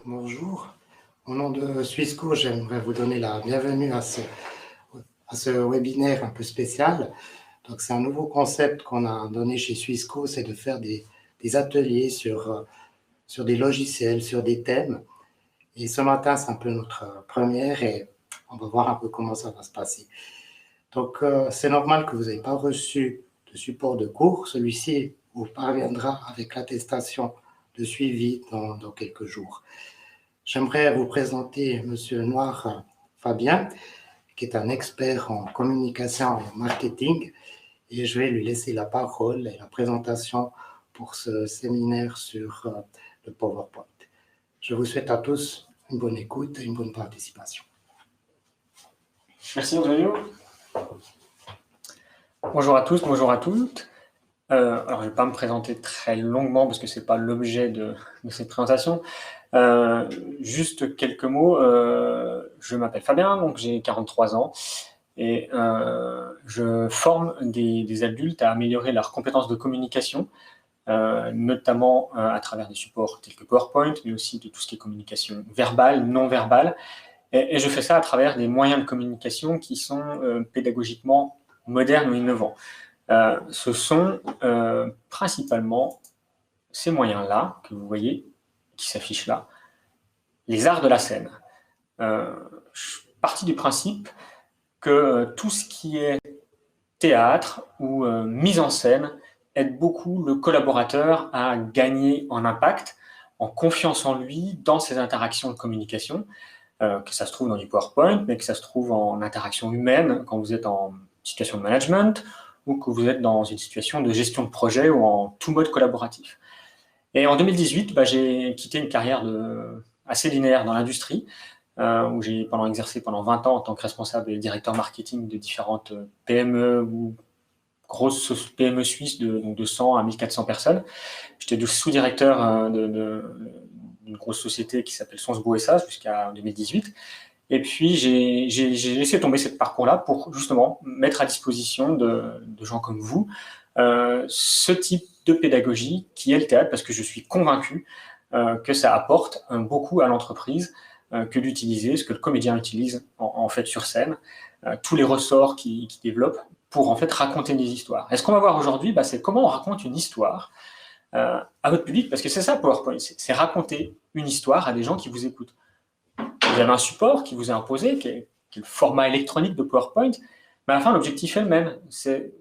bonjour. Au nom de Swissco, j'aimerais vous donner la bienvenue à ce webinaire un peu spécial. Donc, c'est un nouveau concept qu'on a donné chez Swissco, c'est de faire des ateliers sur des logiciels, sur des thèmes. Et ce matin, c'est un peu notre première et on va voir un peu comment ça va se passer. Donc, c'est normal que vous n'ayez pas reçu de support de cours. Celui-ci vous parviendra avec l'attestation de suivi dans quelques jours. J'aimerais vous présenter M. Noir Fabien, qui est un expert en communication et en marketing, et je vais lui laisser la parole et la présentation pour ce séminaire sur le PowerPoint. Je vous souhaite à tous une bonne écoute et une bonne participation. Merci Antonio. Bonjour à tous, bonjour à toutes. Alors, je ne vais pas me présenter très longuement parce que ce n'est pas l'objet de cette présentation. Juste quelques mots. Je m'appelle Fabien, donc j'ai 43 ans et je forme des adultes à améliorer leurs compétences de communication, notamment à travers des supports tels que PowerPoint, mais aussi de tout ce qui est communication verbale, non verbale. Et je fais ça à travers des moyens de communication qui sont pédagogiquement modernes ou innovants. Ce sont principalement ces moyens-là que vous voyez, qui s'affichent là, les arts de la scène. Je suis parti du principe que tout ce qui est théâtre ou mise en scène aide beaucoup le collaborateur à gagner en impact, en confiance en lui dans ses interactions de communication, que ça se trouve dans du PowerPoint, mais que ça se trouve en interaction humaine quand vous êtes en situation de management ou que vous êtes dans une situation de gestion de projet ou en tout mode collaboratif. Et en 2018, j'ai quitté une carrière assez linéaire dans l'industrie, où j'ai exercé pendant 20 ans en tant que responsable et directeur marketing de différentes PME ou grosses PME suisses de 100 à 1400 personnes. J'étais sous-directeur d'une grosse société qui s'appelle Sonsbo SA jusqu'à 2018. Et puis, j'ai laissé tomber ce parcours-là pour justement mettre à disposition de gens comme vous ce type de pédagogie qui est le théâtre, parce que je suis convaincu que ça apporte beaucoup à l'entreprise que d'utiliser ce que le comédien utilise en fait sur scène, tous les ressorts qu'il développe pour en fait raconter des histoires. Et ce qu'on va voir aujourd'hui, c'est comment on raconte une histoire à votre public, parce que c'est ça PowerPoint, c'est raconter une histoire à des gens qui vous écoutent. Vous avez un support qui vous est imposé, qui est le format électronique de PowerPoint, mais à la fin, l'objectif est le même. C'est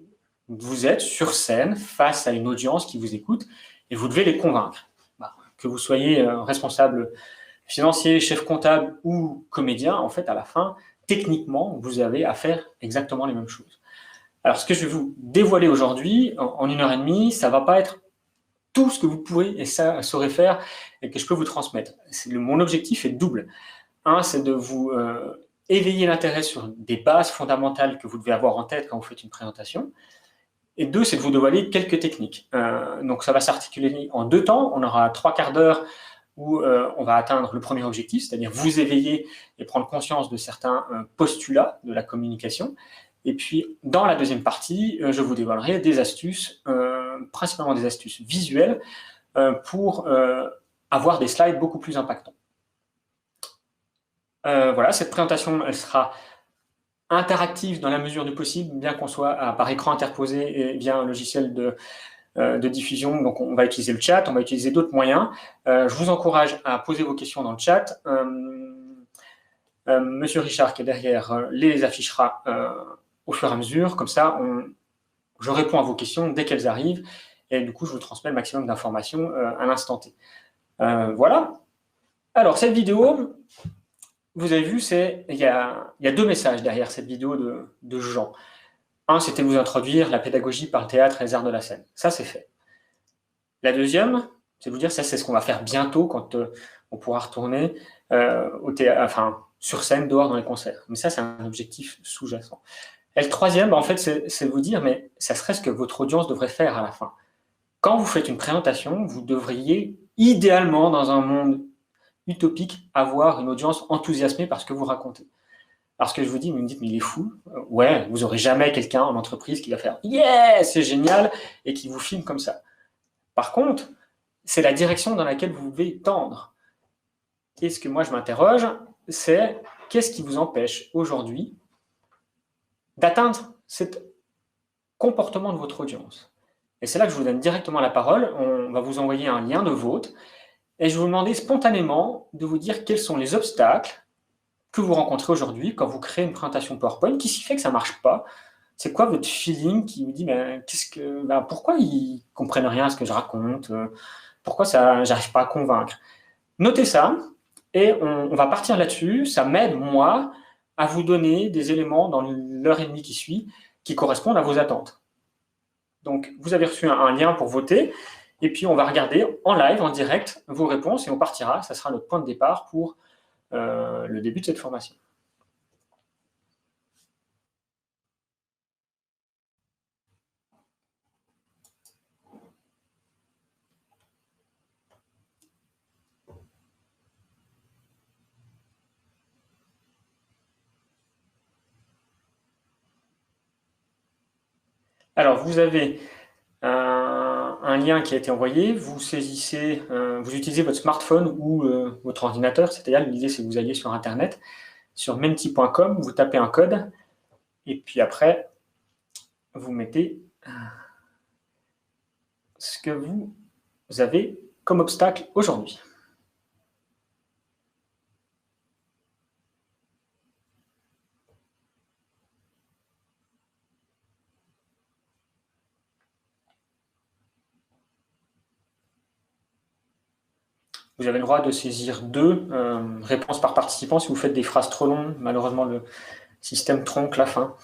vous êtes sur scène face à une audience qui vous écoute et vous devez les convaincre. Que vous soyez responsable financier, chef comptable ou comédien, en fait, à la fin, techniquement, vous avez à faire exactement les mêmes choses. Alors, ce que je vais vous dévoiler aujourd'hui, en 1h30, ça ne va pas être tout ce que vous pouvez et ça saurez faire et que je peux vous transmettre. Mon objectif est double. Un, c'est de vous éveiller l'intérêt sur des bases fondamentales que vous devez avoir en tête quand vous faites une présentation. Et deux, c'est de vous dévoiler quelques techniques. Donc, ça va s'articuler en 2 temps. On aura 3 quarts d'heure où on va atteindre le premier objectif, c'est-à-dire vous éveiller et prendre conscience de certains postulats de la communication. Et puis, dans la deuxième partie, je vous dévoilerai des astuces, principalement des astuces visuelles, pour avoir des slides beaucoup plus impactants. Voilà, cette présentation, elle sera interactive dans la mesure du possible, bien qu'on soit par écran interposé et via un logiciel de diffusion. Donc, on va utiliser le chat, on va utiliser d'autres moyens. Je vous encourage à poser vos questions dans le chat. Monsieur Richard, qui est derrière, les affichera au fur et à mesure. Comme ça, je réponds à vos questions dès qu'elles arrivent. Et du coup, je vous transmets le maximum d'informations à l'instant T. Voilà. Alors, cette vidéo, vous avez vu, il y a 2 messages derrière cette vidéo de Jean. Un, c'était vous introduire la pédagogie par le théâtre et les arts de la scène. Ça, c'est fait. La deuxième, c'est vous dire, ça, c'est ce qu'on va faire bientôt quand on pourra retourner au théâtre, sur scène, dehors, dans les concerts. Mais ça, c'est un objectif sous-jacent. Et le troisième, en fait, c'est vous dire, mais ça serait ce que votre audience devrait faire à la fin. Quand vous faites une présentation, vous devriez, idéalement, dans un monde utopique, avoir une audience enthousiasmée par ce que vous racontez. Parce que je vous dis, vous me dites, mais il est fou. Ouais, vous n'aurez jamais quelqu'un en entreprise qui va faire « Yeah, c'est génial !» et qui vous filme comme ça. Par contre, c'est la direction dans laquelle vous devez tendre. Et ce que moi je m'interroge, c'est qu'est-ce qui vous empêche aujourd'hui d'atteindre cet comportement de votre audience? Et c'est là que je vous donne directement la parole. On va vous envoyer un lien de vôtre et je vais vous demander spontanément de vous dire quels sont les obstacles que vous rencontrez aujourd'hui quand vous créez une présentation PowerPoint. Qu'est-ce qui fait que ça ne marche pas? C'est quoi votre feeling qui vous dit pourquoi ils ne comprennent rien à ce que je raconte? Pourquoi j'arrive pas à convaincre? Notez ça et on va partir là-dessus. Ça m'aide, moi, à vous donner des éléments dans l'heure et demie qui suit qui correspondent à vos attentes. Donc, vous avez reçu un lien pour voter et puis on va regarder en live, en direct, vos réponses et on partira. Ça sera notre point de départ pour le début de cette formation. Alors, vous avez un lien qui a été envoyé, vous saisissez, vous utilisez votre smartphone ou votre ordinateur, c'est-à-dire l'idée c'est que vous alliez sur Internet, sur menti.com, vous tapez un code, et puis après, vous mettez ce que vous avez comme obstacle aujourd'hui. Vous avez le droit de saisir 2 réponses par participant. Si vous faites des phrases trop longues, malheureusement, le système tronque la fin.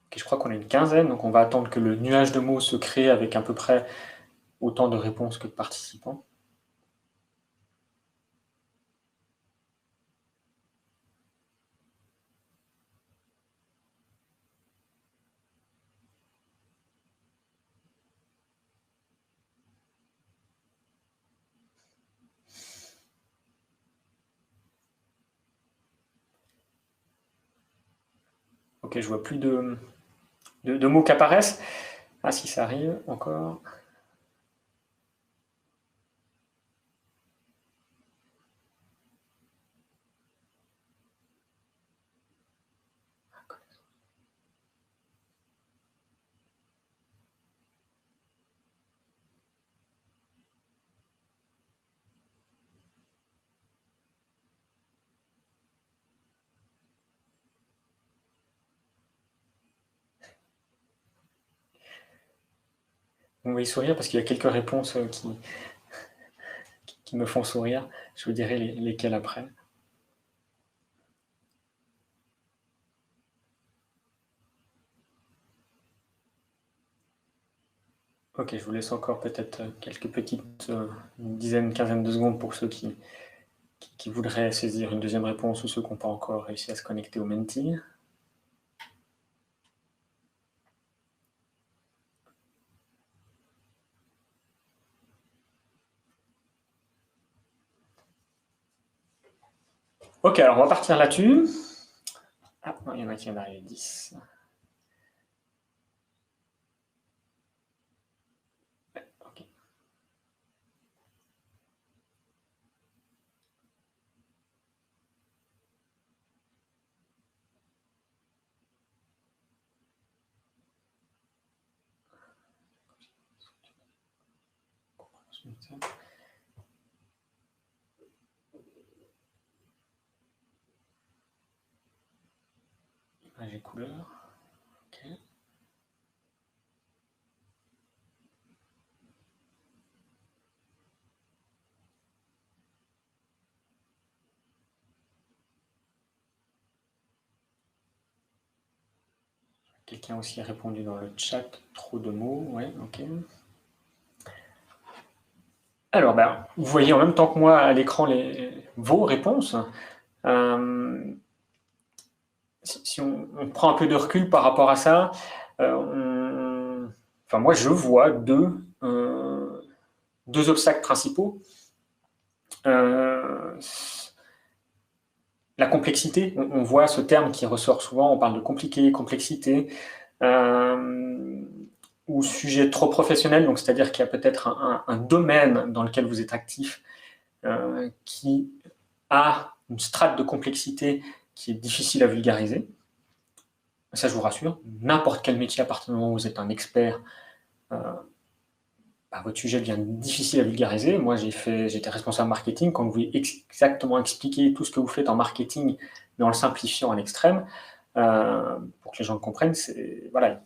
Okay, je crois qu'on est une quinzaine, donc on va attendre que le nuage de mots se crée avec à peu près autant de réponses que de participants. Ok, je vois plus de mots qui apparaissent. Ah, si ça arrive, encore. Vous voyez sourire parce qu'il y a quelques réponses qui me font sourire. Je vous dirai lesquelles après. Ok, je vous laisse encore peut-être quelques petites, une dizaine, quinzaine de secondes pour ceux qui voudraient saisir une deuxième réponse ou ceux qui n'ont pas encore réussi à se connecter au Menti. Ok, alors on va partir là-dessus. Ah, non, il y en a qui viennent d'arriver 10. Ok. Image et couleur. Ok. Quelqu'un aussi a répondu dans le chat, trop de mots, ouais, ok. Alors, vous voyez en même temps que moi à l'écran vos réponses. Si on prend un peu de recul par rapport à ça, moi je vois deux deux obstacles principaux. La complexité, on voit ce terme qui ressort souvent, on parle de compliqué, complexité, ou sujet trop professionnel, donc c'est-à-dire qu'il y a peut-être un domaine dans lequel vous êtes actif qui a une strate de complexité qui est difficile à vulgariser. Ça, je vous rassure, n'importe quel métier, à partir du moment où vous êtes un expert, votre sujet devient difficile à vulgariser. Moi, j'étais responsable marketing. Quand vous voulez exactement expliquer tout ce que vous faites en marketing, mais en le simplifiant à l'extrême, pour que les gens le comprennent, voilà,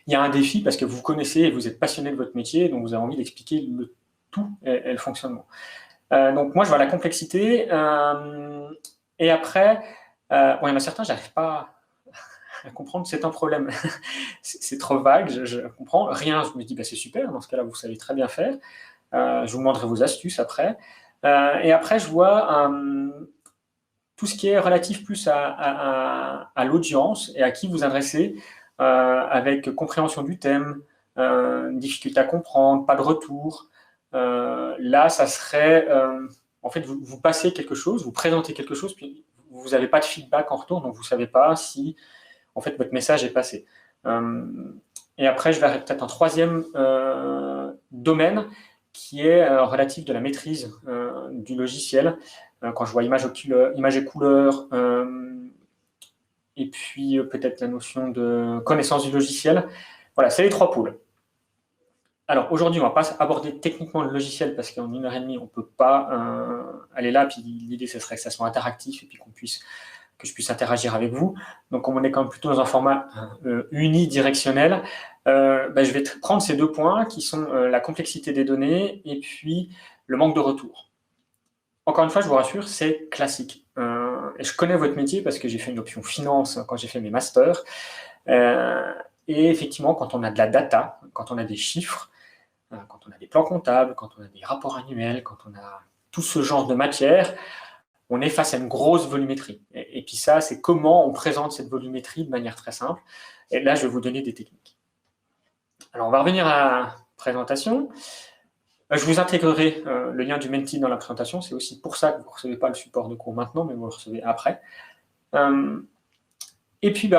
il y a un défi parce que vous connaissez et vous êtes passionné de votre métier, donc vous avez envie d'expliquer le tout et le fonctionnement. Donc moi, je vois la complexité. Et après, il y en a certains, j'arrive pas à comprendre, c'est un problème. C'est trop vague, je comprends rien. Je me dis, c'est super, dans ce cas-là, vous savez très bien faire. Je vous demanderai vos astuces après. Et après, je vois tout ce qui est relatif plus à l'audience et à qui vous adressez, avec compréhension du thème, difficulté à comprendre, pas de retour. Là, ça serait, en fait, vous passez quelque chose, vous présentez quelque chose, puis vous n'avez pas de feedback en retour, donc vous ne savez pas si en fait, votre message est passé. Et après, je verrai peut-être un troisième domaine qui est relatif de la maîtrise du logiciel. Quand je vois image et couleur, et puis peut-être la notion de connaissance du logiciel. Voilà, c'est les trois pôles. Alors aujourd'hui, on ne va pas aborder techniquement le logiciel parce qu'en 1h30, on ne peut pas aller là. Puis l'idée, ce serait que ça soit interactif et puis que je puisse interagir avec vous. Donc, on est quand même plutôt dans un format unidirectionnel. Je vais prendre ces deux points qui sont la complexité des données et puis le manque de retour. Encore une fois, je vous rassure, c'est classique. Et je connais votre métier parce que j'ai fait une option finance quand j'ai fait mes masters. Et effectivement, quand on a de la data, quand on a des chiffres, quand on a des plans comptables, quand on a des rapports annuels, quand on a tout ce genre de matière, on est face à une grosse volumétrie. Et puis ça, c'est comment on présente cette volumétrie de manière très simple. Et là, je vais vous donner des techniques. Alors, on va revenir à la présentation. Je vous intégrerai le lien du Menti dans la présentation. C'est aussi pour ça que vous ne recevez pas le support de cours maintenant, mais vous le recevez après. Et puis,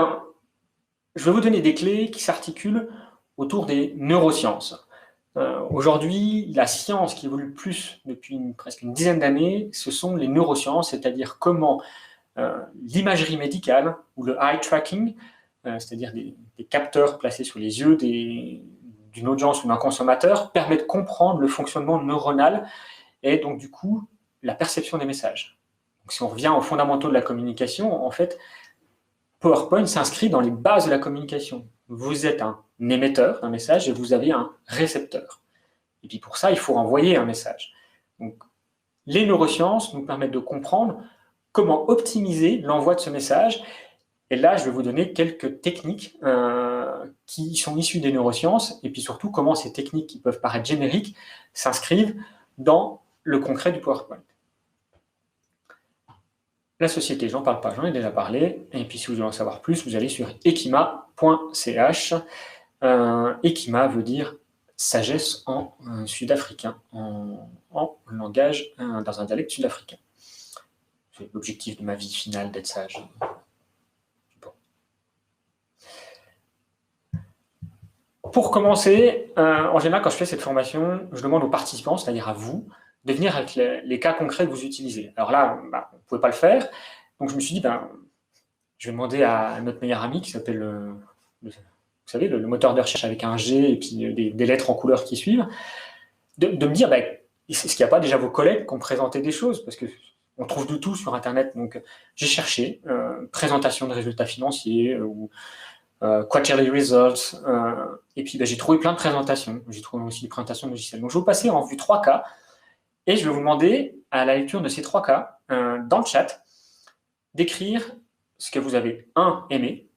je vais vous donner des clés qui s'articulent autour des neurosciences. Aujourd'hui, la science qui évolue le plus depuis presque une dizaine d'années, ce sont les neurosciences, c'est-à-dire comment l'imagerie médicale ou le eye tracking, c'est-à-dire des capteurs placés sur les yeux d'une audience ou d'un consommateur, permet de comprendre le fonctionnement neuronal et donc du coup la perception des messages. Donc, si on revient aux fondamentaux de la communication, en fait, PowerPoint s'inscrit dans les bases de la communication. Vous êtes un émetteur d'un message et vous avez un récepteur. Et puis pour ça, il faut envoyer un message. Donc, les neurosciences nous permettent de comprendre comment optimiser l'envoi de ce message. Et là, je vais vous donner quelques techniques qui sont issues des neurosciences et puis surtout comment ces techniques qui peuvent paraître génériques s'inscrivent dans le concret du PowerPoint. La société, j'en parle pas, j'en ai déjà parlé. Et puis si vous voulez en savoir plus, vous allez sur ekima.ch. Ekima veut dire sagesse en sud-africain, en langage, dans un dialecte sud-africain. C'est l'objectif de ma vie finale d'être sage. Bon. Pour commencer, en général, quand je fais cette formation, je demande aux participants, c'est-à-dire à vous, de venir avec les cas concrets que vous utilisez. Alors là, on ne pouvait pas le faire, donc je me suis dit, je vais demander à notre meilleur ami qui s'appelle, vous savez, le moteur de recherche avec un G et puis des lettres en couleur qui suivent, de me dire, est-ce qu'il n'y a pas déjà vos collègues qui ont présenté des choses, parce qu'on trouve de tout sur Internet. Donc j'ai cherché présentation de résultats financiers ou quarterly results, et puis j'ai trouvé plein de présentations. J'ai trouvé aussi des présentations de logiciels. Donc je vais vous passer en vue 3 cas. Et je vais vous demander, à la lecture de ces 3 cas, dans le chat, d'écrire ce que vous avez, aimé,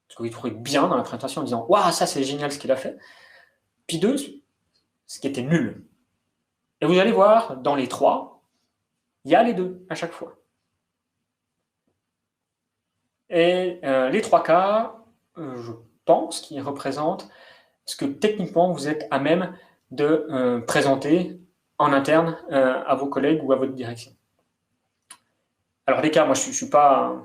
ce que vous trouvez bien dans la présentation en disant « Waouh, ça c'est génial ce qu'il a fait ». Puis 2, ce qui était nul. Et vous allez voir, dans les 3, il y a les 2 à chaque fois. Et les 3 cas, je pense qu'ils représentent ce que techniquement vous êtes à même de présenter en interne à vos collègues ou à votre direction. Alors les cas, moi je ne suis pas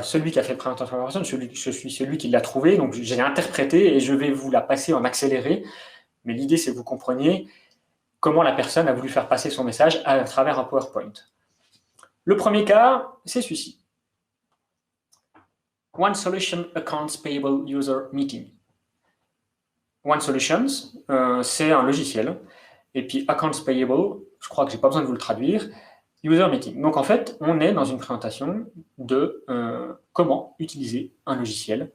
celui qui a fait le présentation à la personne, je suis celui qui l'a trouvé, donc j'ai interprété et je vais vous la passer en accéléré, mais l'idée c'est que vous compreniez comment la personne a voulu faire passer son message à travers un PowerPoint. Le premier cas, c'est celui-ci. One Solution Accounts Payable User Meeting. One Solutions, c'est un logiciel. Et puis Accounts Payable, je crois que je n'ai pas besoin de vous le traduire, User Meeting. Donc en fait, on est dans une présentation de comment utiliser un logiciel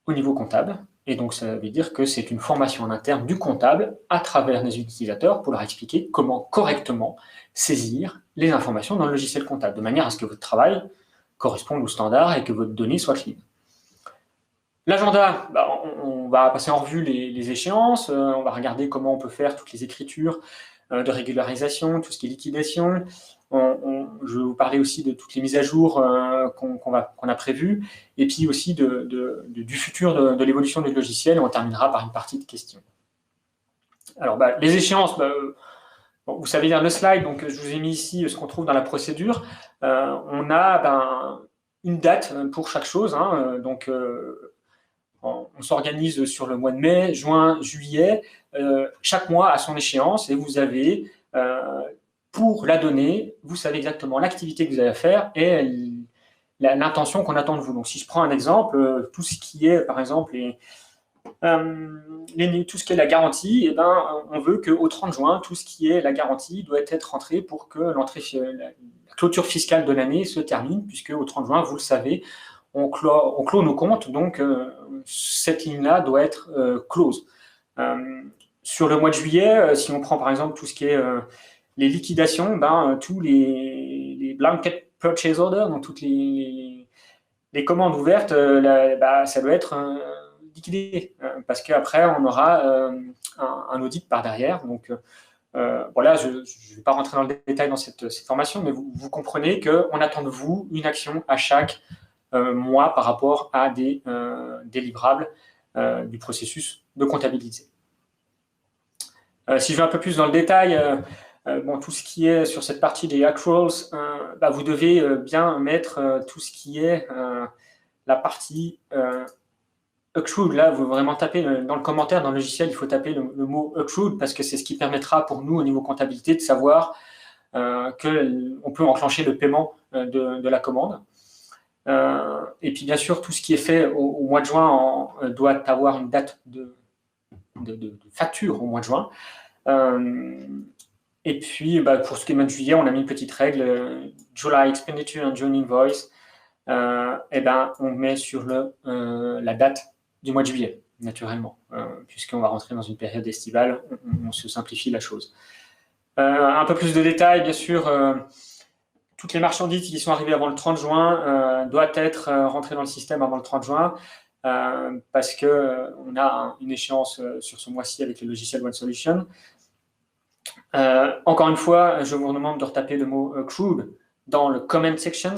au niveau comptable. Et donc ça veut dire que c'est une formation en interne du comptable à travers des utilisateurs pour leur expliquer comment correctement saisir les informations dans le logiciel comptable, de manière à ce que votre travail corresponde aux standards et que votre donnée soit clean. L'agenda, on va passer en revue les échéances, on va regarder comment on peut faire toutes les écritures de régularisation, tout ce qui est liquidation. Je vais vous parler aussi de toutes les mises à jour qu'on a prévues, et puis aussi du futur de l'évolution du logiciel, et on terminera par une partie de questions. Alors, les échéances, vous savez lire le slide, donc je vous ai mis ici ce qu'on trouve dans la procédure. On a une date pour chaque chose, donc on s'organise sur le mois de mai, juin, juillet, chaque mois à son échéance, et vous avez, pour la donnée, vous savez exactement l'activité que vous avez à faire et l'intention qu'on attend de vous. Donc si je prends un exemple, tout ce qui est, par exemple, tout ce qui est la garantie, on veut qu'au 30 juin, tout ce qui est la garantie doit être rentré pour que la clôture fiscale de l'année se termine, puisque au 30 juin, vous le savez, on clôt nos comptes, donc cette ligne-là doit être close. Sur le mois de juillet, si on prend par exemple tout ce qui est les liquidations, tous les blanket purchase orders, donc toutes les commandes ouvertes, ça doit être liquidé, parce qu'après on aura un audit par derrière. Donc voilà, je ne vais pas rentrer dans le détail dans cette formation, mais vous comprenez qu'on attend de vous une action à chaque mois par rapport à des livrables du processus de comptabilité. Si je vais un peu plus dans le détail, tout ce qui est sur cette partie des accruals, vous devez bien mettre tout ce qui est la partie accrued. Là, vous vraiment taper dans le commentaire, dans le logiciel, il faut taper le mot accrued parce que c'est ce qui permettra pour nous, au niveau comptabilité, de savoir qu'on peut enclencher le paiement de la commande. Et puis, bien sûr, tout ce qui est fait au mois de juin doit avoir une date de facture au mois de juin. Et puis, pour ce qui est mois de juillet, on a mis une petite règle, July Expenditure and June Invoice. On met sur la date du mois de juillet, naturellement, puisqu'on va rentrer dans une période estivale, on se simplifie la chose. Un peu plus de détails, bien sûr, toutes les marchandises qui sont arrivées avant le 30 juin doivent être rentrées dans le système avant le 30 juin, parce qu'on a une échéance sur ce mois-ci avec le logiciel One Solution. Encore une fois, je vous demande de retaper le mot accrued dans le comment sections,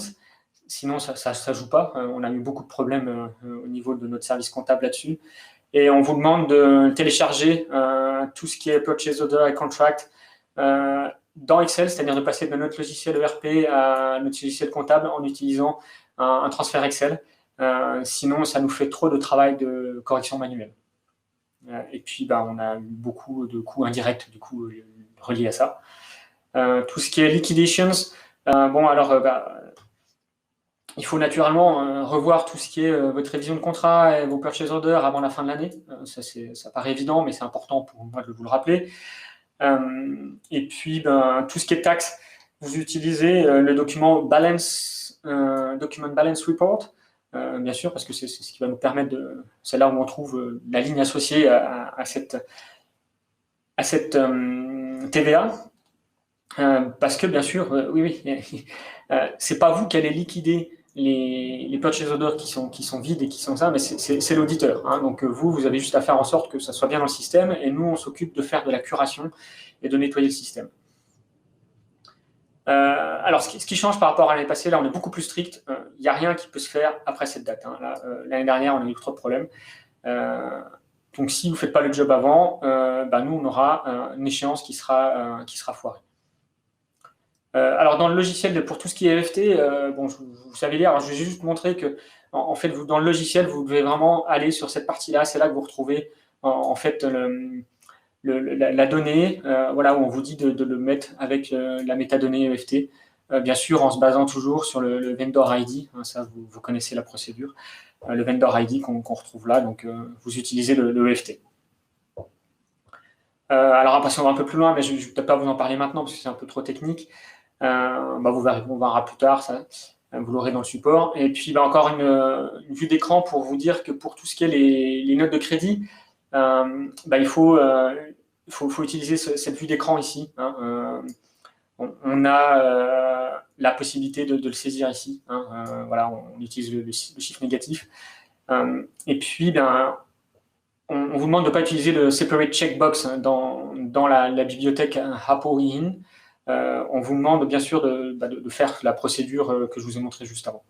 sinon ça ne joue pas. On a eu beaucoup de problèmes au niveau de notre service comptable là-dessus. Et on vous demande de télécharger tout ce qui est purchase order et contract dans Excel, c'est-à-dire de passer de notre logiciel ERP à notre logiciel comptable en utilisant un transfert Excel. Sinon, ça nous fait trop de travail de correction manuelle. Et puis, on a eu beaucoup de coûts indirects, du coup, reliés à ça. Tout ce qui est liquidations, il faut naturellement revoir tout ce qui est votre révision de contrat et vos purchase orders avant la fin de l'année. Ça paraît évident, mais c'est important pour moi de vous le rappeler. Et puis, tout ce qui est taxe, vous utilisez le document Document Balance Report, bien sûr, parce que c'est ce qui va nous permettre c'est là où on trouve la ligne associée à cette TVA. Parce que, bien sûr, c'est pas vous qui allez liquider les purchase orders qui sont vides et qui sont ça, mais c'est l'auditeur. Donc vous avez juste à faire en sorte que ça soit bien dans le système, et nous, on s'occupe de faire de la curation et de nettoyer le système. Alors, ce qui change par rapport à l'année passée, là, on est beaucoup plus strict. Il n'y a rien qui peut se faire après cette date. L'année dernière, on a eu trop de problèmes. Donc, si vous ne faites pas le job avant, nous, on aura une échéance qui sera foirée. Alors, dans le logiciel, pour tout ce qui est EFT, vous savez lire, alors je vais juste montrer que, en fait, dans le logiciel, vous devez vraiment aller sur cette partie-là. C'est là que vous retrouvez, en fait, la donnée, voilà, où on vous dit de le mettre avec la métadonnée EFT. Bien sûr, en se basant toujours sur le vendor ID, hein, ça, vous connaissez la procédure, le vendor ID qu'on retrouve là, donc vous utilisez le EFT. Alors après, si on va un peu plus loin, mais je ne vais peut-être pas vous en parler maintenant parce que c'est un peu trop technique. Vous verrez, on verra plus tard, ça, vous l'aurez dans le support. Et puis encore une vue d'écran pour vous dire que pour tout ce qui est les notes de crédit, il faut utiliser cette vue d'écran ici. Hein, on a la possibilité de le saisir ici. Hein, voilà, on utilise le chiffre négatif. Et puis, on vous demande de ne pas utiliser le separate checkbox dans la bibliothèque HapoIn. On vous demande bien sûr de faire la procédure que je vous ai montrée juste avant.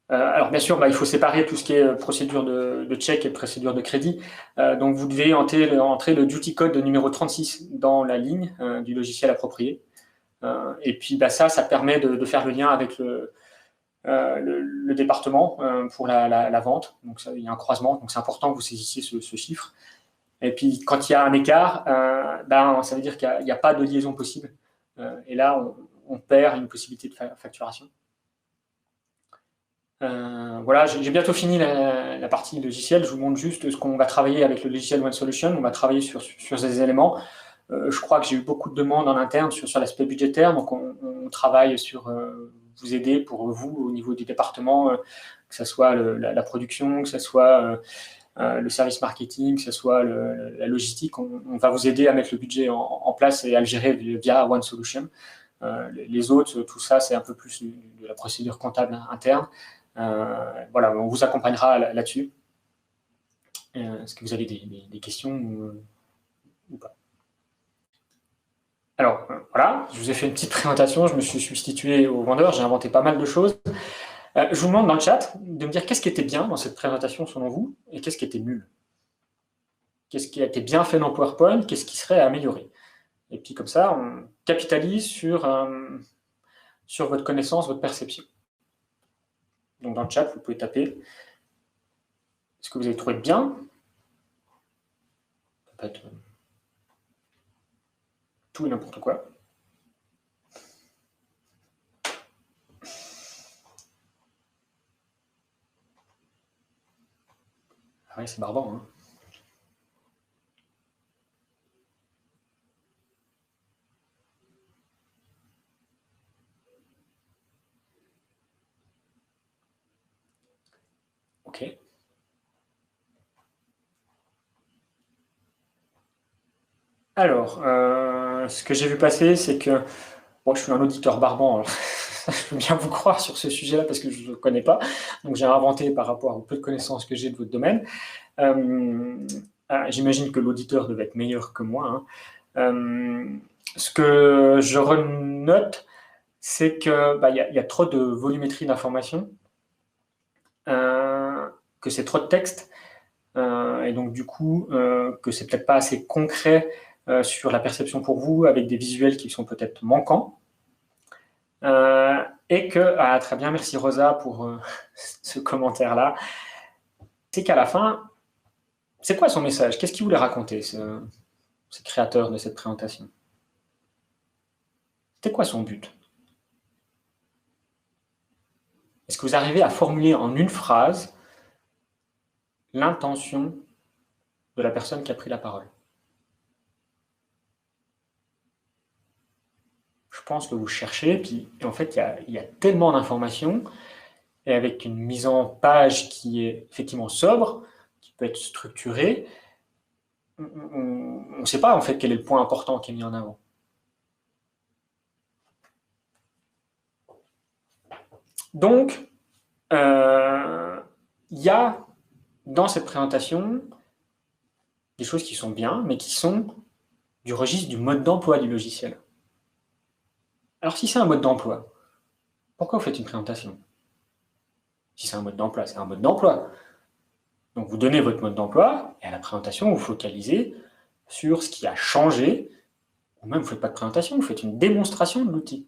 Alors bien sûr, il faut séparer tout ce qui est procédure de check et procédure de crédit. Donc vous devez entrer le duty code numéro 36 dans la ligne du logiciel approprié. Et puis ça permet de faire le lien avec le département pour la vente. Donc il y a un croisement, donc c'est important que vous saisissiez ce chiffre. Et puis quand il y a un écart, ça veut dire qu'il n'y a pas de liaison possible. Et là, on perd une possibilité de facturation. Voilà, j'ai bientôt fini la partie logicielle. Je vous montre juste ce qu'on va travailler avec le logiciel OneSolution. On va travailler sur ces éléments. Je crois que j'ai eu beaucoup de demandes en interne sur l'aspect budgétaire. Donc, on travaille sur vous aider pour vous au niveau du département, que ce soit la production, que ce soit le service marketing, que ce soit la logistique. On va vous aider à mettre le budget en place et à le gérer via OneSolution. Les autres, tout ça, c'est un peu plus de la procédure comptable interne. Voilà, on vous accompagnera là-dessus. Est-ce que vous avez des questions ou pas? Alors, voilà, je vous ai fait une petite présentation, je me suis substitué au vendeur, j'ai inventé pas mal de choses. Je vous demande dans le chat de me dire qu'est-ce qui était bien dans cette présentation selon vous et qu'est-ce qui était nul. Qu'est-ce qui a été bien fait dans PowerPoint, qu'est-ce qui serait amélioré. Et puis comme ça, on capitalise sur votre connaissance, votre perception. Donc dans le chat, vous pouvez taper ce que vous avez trouvé bien. Ça peut être tout et n'importe quoi. Ah oui, c'est barbant, hein. Ok. Alors, ce que j'ai vu passer, c'est que je suis un auditeur barbant, alors, je peux bien vous croire sur ce sujet-là parce que je ne le connais pas. Donc, j'ai inventé par rapport au peu de connaissances que j'ai de votre domaine. J'imagine que l'auditeur devait être meilleur que moi. Hein. Ce que je renote, c'est qu'il y a trop de volumétrie d'informations, que c'est trop de texte, et donc du coup, que c'est peut-être pas assez concret sur la perception pour vous, avec des visuels qui sont peut-être manquants. Et que, très bien, merci Rosa pour ce commentaire-là, c'est qu'à la fin, c'est quoi son message? Qu'est-ce qu'il voulait raconter, ce créateur de cette présentation? C'était quoi son but? Est-ce que vous arrivez à formuler en une phrase l'intention de la personne qui a pris la parole? Je pense que vous cherchez, puis en fait, il y a tellement d'informations, et avec une mise en page qui est effectivement sobre, qui peut être structurée, on ne sait pas en fait quel est le point important qui est mis en avant. Donc, il y a dans cette présentation des choses qui sont bien, mais qui sont du registre du mode d'emploi du logiciel. Alors, si c'est un mode d'emploi, pourquoi vous faites une présentation? Si c'est un mode d'emploi, c'est un mode d'emploi. Donc, vous donnez votre mode d'emploi et à la présentation, vous focalisez sur ce qui a changé, ou même vous ne faites pas de présentation, vous faites une démonstration de l'outil.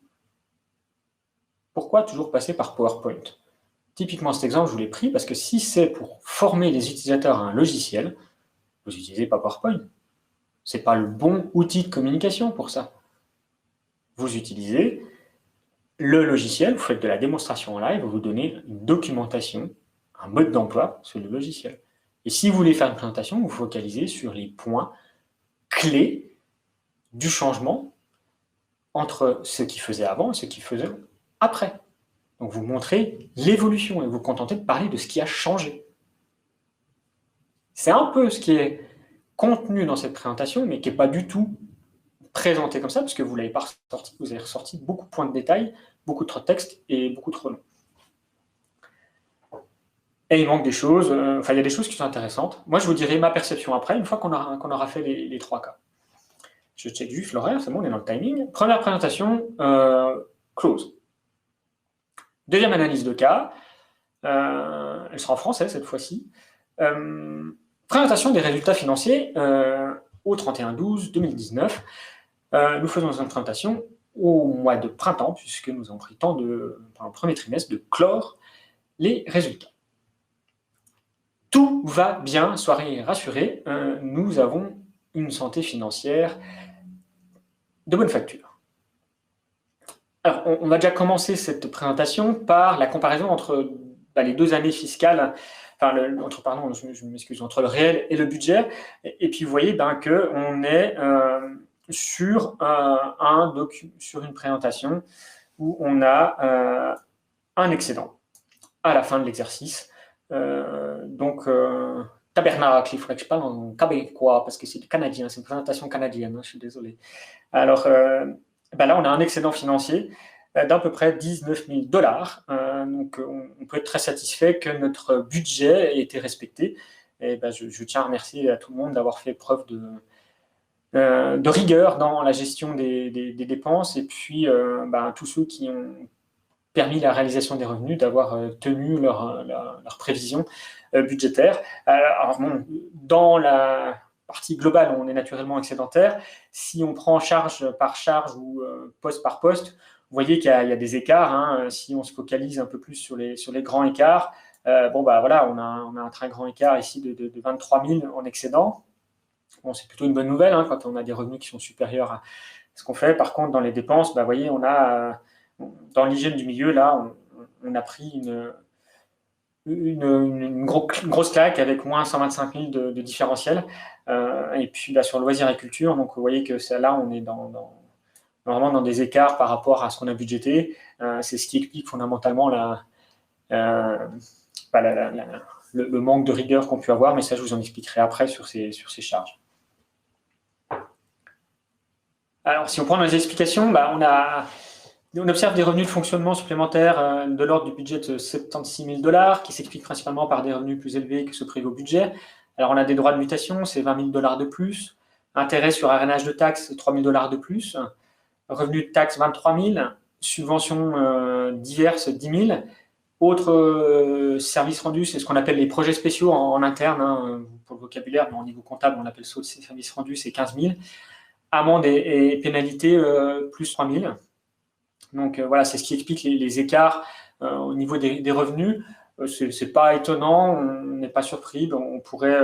Pourquoi toujours passer par PowerPoint? Typiquement, cet exemple, je vous l'ai pris parce que si c'est pour former les utilisateurs à un logiciel, vous n'utilisez pas PowerPoint. Ce n'est pas le bon outil de communication pour ça. Vous utilisez le logiciel, vous faites de la démonstration en live, vous donnez une documentation, un mode d'emploi sur le logiciel. Et si vous voulez faire une présentation, vous focalisez sur les points clés du changement entre ce qui faisait avant et ce qui faisait après. Donc vous montrez l'évolution et vous vous contentez de parler de ce qui a changé. C'est un peu ce qui est contenu dans cette présentation, mais qui n'est pas du tout présenté comme ça, parce que vous ne l'avez pas ressorti, vous avez ressorti beaucoup de points de détail, beaucoup trop de texte et beaucoup trop long. Et il manque des choses, il y a des choses qui sont intéressantes. Moi, je vous dirai ma perception après, une fois qu'on aura fait les 3 cas. Je check juste l'horaire, c'est bon, on est dans le timing. Première présentation, close. Deuxième analyse de cas, elle sera en français cette fois-ci. Présentation des résultats financiers au 31/12/2019. Nous faisons une présentation au mois de printemps, puisque nous avons pris le temps, pendant le premier trimestre, de clore les résultats. Tout va bien, soyez rassurés, nous avons une santé financière de bonne facture. Alors, on va déjà commencer cette présentation par la comparaison entre les 2 années fiscales, entre le réel et le budget. Et puis, vous voyez qu'on est sur une présentation où on a un excédent à la fin de l'exercice. Tabernacle, il faudrait que je parle en québécois parce que c'est du canadien, c'est une présentation canadienne, je suis désolé. Alors là, on a un excédent financier d'à peu près 19 000 $. Donc, on peut être très satisfait que notre budget ait été respecté. Et je tiens à remercier à tout le monde d'avoir fait preuve de rigueur dans la gestion des dépenses et puis tous ceux qui ont permis la réalisation des revenus d'avoir tenu leur prévision budgétaire. Alors bon, dans la partie globale, on est naturellement excédentaire. Si on prend charge par charge ou poste par poste, vous voyez qu'il y a des écarts. Si on se focalise un peu plus sur les grands écarts, on a un très grand écart ici de 23 000 en excédent. Bon, c'est plutôt une bonne nouvelle quand on a des revenus qui sont supérieurs à ce qu'on fait. Par contre, dans les dépenses, vous voyez, on a dans l'hygiène du milieu, là, on a pris une grosse claque avec moins 125 000 de différentiel. Et puis sur loisirs et culture, donc vous voyez que là, on est vraiment dans des écarts par rapport à ce qu'on a budgété. C'est ce qui explique fondamentalement le manque de rigueur qu'on peut avoir, mais ça, je vous en expliquerai après sur ces charges. Alors, si on prend les explications, on observe des revenus de fonctionnement supplémentaires de l'ordre du budget de 76 000 $ qui s'expliquent principalement par des revenus plus élevés que ce prévu au budget. Alors, on a des droits de mutation, c'est 20 000 $ de plus. Intérêt sur arénage de taxes, 3 000 $ de plus. Revenus de taxes, 23 000. Subventions diverses, 10 000. Autres services rendus, c'est ce qu'on appelle les projets spéciaux en interne. Pour le vocabulaire, mais au niveau comptable, on appelle ça ces services rendus, c'est 15 000. Amendes et pénalités, plus 3 000. Donc voilà, c'est ce qui explique les écarts au niveau des revenus. C'est pas étonnant, on n'est pas surpris. On pourrait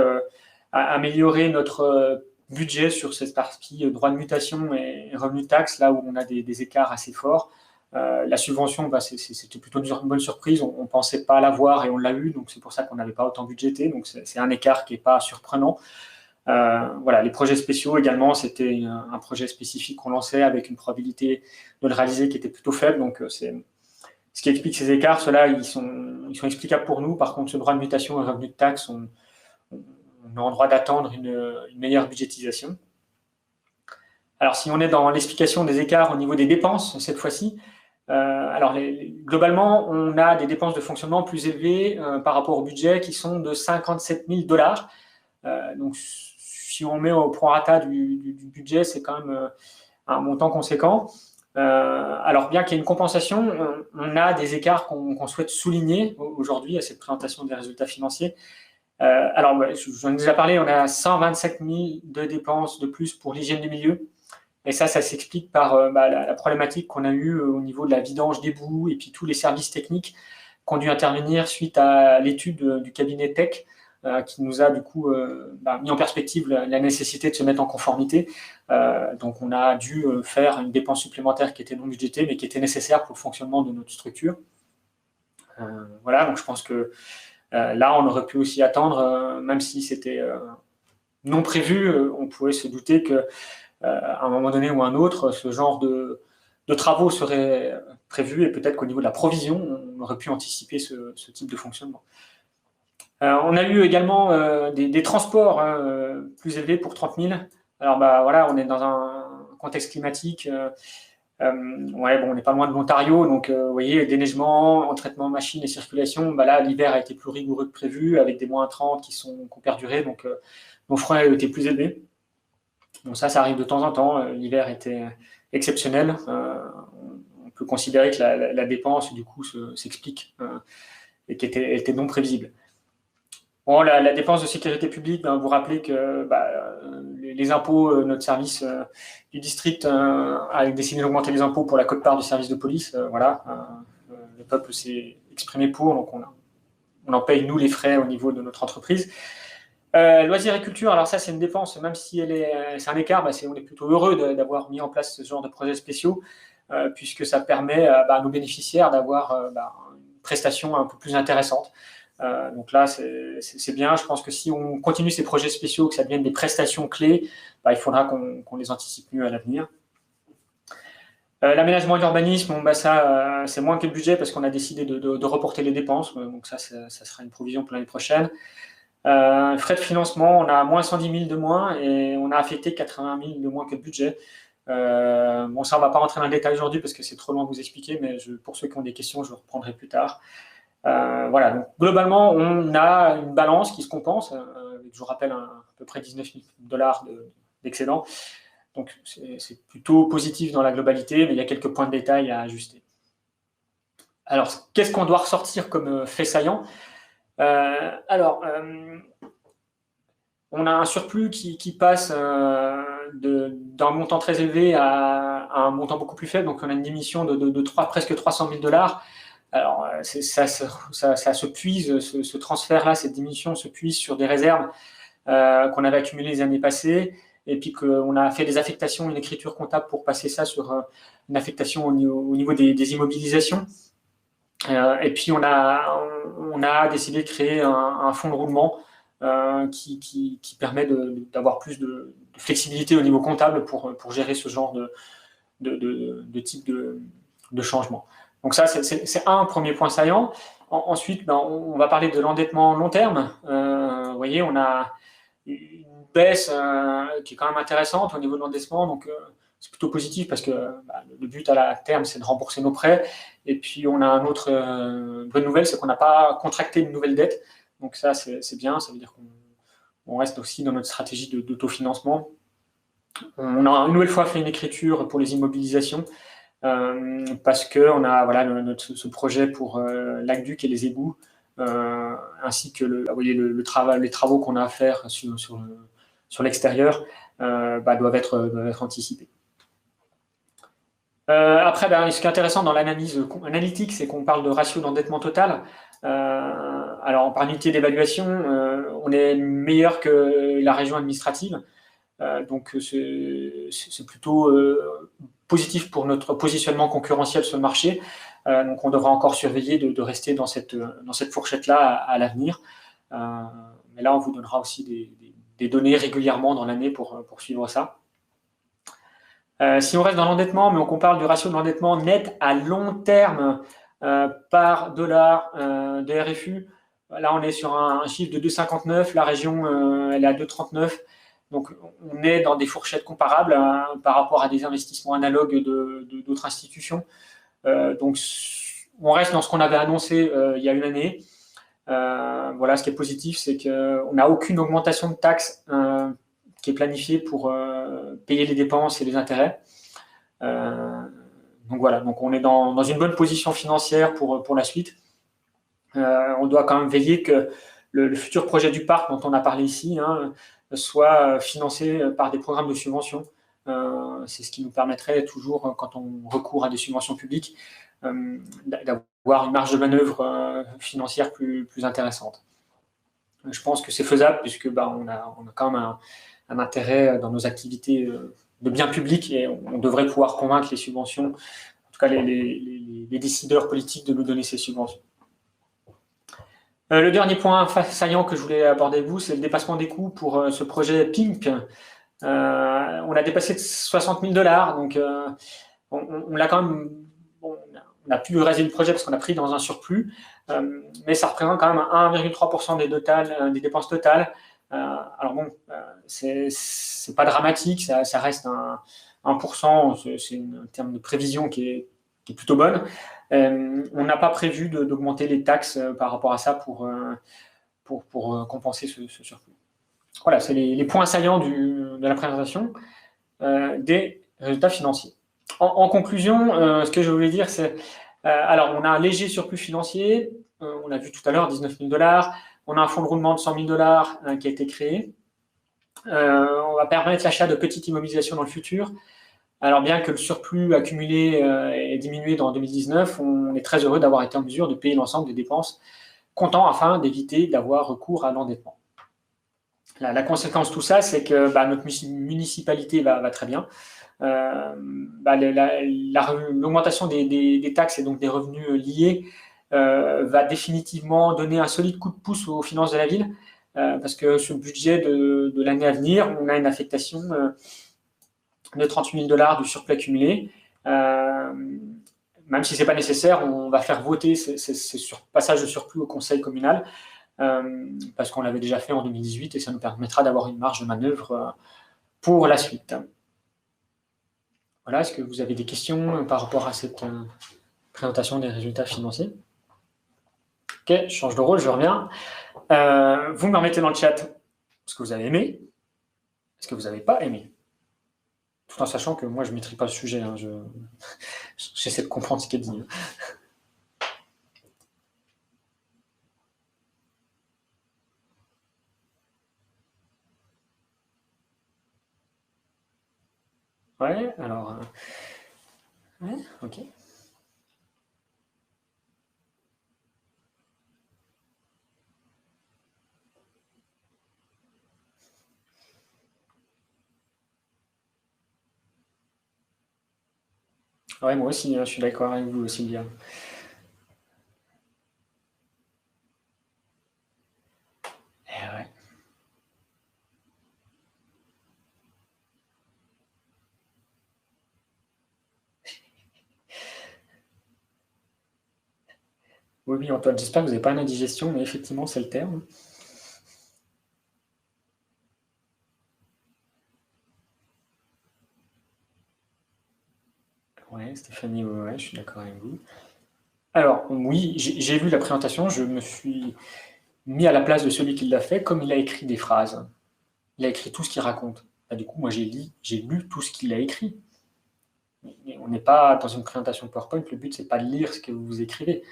améliorer notre budget sur cette partie droit de mutation et revenus de taxes, là où on a des écarts assez forts. La subvention, c'était plutôt une bonne surprise. On ne pensait pas l'avoir et on l'a eu, donc c'est pour ça qu'on n'avait pas autant budgété. Donc c'est un écart qui n'est pas surprenant. Les projets spéciaux également, c'était un projet spécifique qu'on lançait avec une probabilité de le réaliser qui était plutôt faible. Donc, c'est ce qui explique ces écarts. Ceux-là, ils sont explicables pour nous. Par contre, ce droit de mutation et revenu de taxe, on est en droit d'attendre une meilleure budgétisation. Alors, si on est dans l'explication des écarts au niveau des dépenses, cette fois-ci, globalement, on a des dépenses de fonctionnement plus élevées par rapport au budget qui sont de 57 000 $. Donc, si on met au prorata du budget, c'est quand même un montant conséquent. Alors, bien qu'il y ait une compensation, on a des écarts qu'on souhaite souligner aujourd'hui à cette présentation des résultats financiers. Alors, j'en ai déjà parlé, on a 127 000 de dépenses de plus pour l'hygiène des milieux. Et ça s'explique par la problématique qu'on a eue au niveau de la vidange des boues et puis tous les services techniques qui ont dû intervenir suite à l'étude du cabinet Tech, qui nous a du coup mis en perspective la nécessité de se mettre en conformité. Donc on a dû faire une dépense supplémentaire qui était non budgétée, mais qui était nécessaire pour le fonctionnement de notre structure. Voilà, donc je pense que là, on aurait pu aussi attendre, même si c'était non prévu, on pouvait se douter que à un moment donné ou un autre, ce genre de travaux serait prévu et peut-être qu'au niveau de la provision, on aurait pu anticiper ce type de fonctionnement. On a eu également des transports plus élevés pour 30 000. Alors voilà, on est dans un contexte climatique. On n'est pas loin de l'Ontario, donc vous voyez, déneigement, entraînement machine et circulation, là, l'hiver a été plus rigoureux que prévu, avec des moins 30 qui ont perduré, donc nos frais étaient plus élevés. Bon, ça arrive de temps en temps. L'hiver était exceptionnel. On peut considérer que la dépense, du coup, s'explique et qu'elle était non prévisible. Bon, la dépense de sécurité publique, vous rappelez que les impôts, notre service du district a décidé d'augmenter les impôts pour la quote-part du service de police. Le peuple s'est exprimé pour, donc on en paye, nous, les frais au niveau de notre entreprise. Loisirs et culture, alors ça c'est une dépense, même si c'est un écart, on est plutôt heureux d'avoir mis en place ce genre de projets spéciaux, puisque ça permet à nos bénéficiaires d'avoir une prestation un peu plus intéressante. Donc là c'est bien, je pense que si on continue ces projets spéciaux, que ça devienne des prestations clés, il faudra qu'on les anticipe mieux à l'avenir. L'aménagement et l'urbanisme, ça c'est moins que le budget parce qu'on a décidé de reporter les dépenses, donc ça sera une provision pour l'année prochaine. Frais de financement, on a moins 110 000 de moins et on a affecté 80 000 de moins que le budget. Ça, on ne va pas rentrer dans le détail aujourd'hui parce que c'est trop long à vous expliquer, mais pour ceux qui ont des questions, je reprendrai plus tard. Voilà, donc globalement, on a une balance qui se compense, avec, je vous rappelle, à peu près 19 000 $ d'excédent. Donc, c'est plutôt positif dans la globalité, mais il y a quelques points de détail à ajuster. Alors, qu'est-ce qu'on doit ressortir comme fait saillant ? On a un surplus qui passe d'un montant très élevé à un montant beaucoup plus faible, donc on a une diminution de presque 300 000 $. Alors, ça se puise, ce transfert-là, cette diminution se puise sur des réserves qu'on avait accumulées les années passées, et puis qu'on a fait des affectations, une écriture comptable pour passer ça sur une affectation au niveau des immobilisations. Et puis on a décidé de créer un fonds de roulement qui permet d'avoir plus de flexibilité au niveau comptable pour gérer ce genre de type de changement. Donc ça, c'est un premier point saillant. Ensuite, on va parler de l'endettement long terme. Vous voyez, on a une baisse qui est quand même intéressante au niveau de l'endettement, donc c'est plutôt positif parce que le but à la terme, c'est de rembourser nos prêts. Et puis, on a une autre bonne nouvelle, c'est qu'on n'a pas contracté une nouvelle dette. Donc ça, c'est bien, ça veut dire qu'on reste aussi dans notre stratégie d'autofinancement. On a une nouvelle fois fait une écriture pour les immobilisations parce qu'on a ce projet pour l'aqueduc et les égouts, ainsi que les travaux qu'on a à faire sur l'extérieur doivent être anticipés. Après, ce qui est intéressant dans l'analyse analytique, c'est qu'on parle de ratio d'endettement total. Alors, par unité d'évaluation, on est meilleur que la région administrative. Donc, c'est plutôt positif pour notre positionnement concurrentiel sur le marché. Donc, on devra encore surveiller de rester dans cette fourchette-là à l'avenir. Mais là, on vous donnera aussi des données régulièrement dans l'année pour suivre ça. Si on reste dans l'endettement, mais qu'on parle du ratio de l'endettement net à long terme par dollar de RFU, là on est sur un chiffre de 2,59, la région elle est à 2,39, donc on est dans des fourchettes comparables par rapport à des investissements analogues d'autres institutions. Donc on reste dans ce qu'on avait annoncé il y a une année. Ce qui est positif, c'est qu'on n'a aucune augmentation de taxes qui est planifié pour payer les dépenses et les intérêts. Donc on est dans une bonne position financière pour la suite. On doit quand même veiller que le futur projet du parc dont on a parlé ici soit financé par des programmes de subvention. C'est ce qui nous permettrait toujours, quand on recourt à des subventions publiques, d'avoir une marge de manœuvre financière plus intéressante. Je pense que c'est faisable puisque on a quand même un intérêt dans nos activités de biens publics et on devrait pouvoir convaincre les subventions, en tout cas les décideurs politiques, de nous donner ces subventions. Le dernier point saillant que je voulais aborder avec vous, c'est le dépassement des coûts pour ce projet PIMP. On a dépassé de 60 000 $, donc on l'a quand même. Bon, on a pu raser le projet parce qu'on a pris dans un surplus, mais ça représente quand même 1,3% des dépenses totales. Alors bon, c'est pas dramatique, ça reste 1%, c'est un terme de prévision qui est plutôt bonne. On n'a pas prévu d'augmenter les taxes par rapport à ça pour compenser ce surplus. Voilà, c'est les points saillants de la présentation des résultats financiers. En conclusion, ce que je voulais dire, c'est alors on a un léger surplus financier, on l'a vu tout à l'heure, 19 000 $. On a un fonds de roulement de 100 000 $ qui a été créé. On va permettre l'achat de petites immobilisations dans le futur. Alors bien que le surplus accumulé ait diminué dans 2019, on est très heureux d'avoir été en mesure de payer l'ensemble des dépenses comptant afin d'éviter d'avoir recours à l'endettement. La conséquence de tout ça, c'est que notre municipalité va très bien. L'augmentation des taxes et donc des revenus liés va définitivement donner un solide coup de pouce aux finances de la ville, parce que sur le budget de l'année à venir, on a une affectation de 38 000 $ du surplus accumulé. Même si ce n'est pas nécessaire, on va faire voter ces passages de surplus au conseil communal, parce qu'on l'avait déjà fait en 2018 et ça nous permettra d'avoir une marge de manœuvre pour la suite. Voilà, est-ce que vous avez des questions par rapport à cette présentation des résultats financiers? Ok, je change de rôle, je reviens. Vous me remettez dans le chat ce que vous avez aimé, ce que vous n'avez pas aimé. Tout en sachant que moi, je ne maîtrise pas le sujet. J'essaie de comprendre ce qui est dit. Ouais, alors... ouais, ok. Ouais, moi aussi, je suis d'accord avec vous aussi, bien. Ouais. Oui, Antoine, j'espère que vous n'avez pas une indigestion, mais effectivement, c'est le terme. Ouais, Stéphanie, ouais, je suis d'accord avec vous. Alors, oui, j'ai vu la présentation, je me suis mis à la place de celui qui l'a fait, comme il a écrit des phrases. Il a écrit tout ce qu'il raconte. Du coup, moi, j'ai lu tout ce qu'il a écrit. Mais on n'est pas dans une présentation PowerPoint, le but, c'est pas de lire ce que vous écrivez.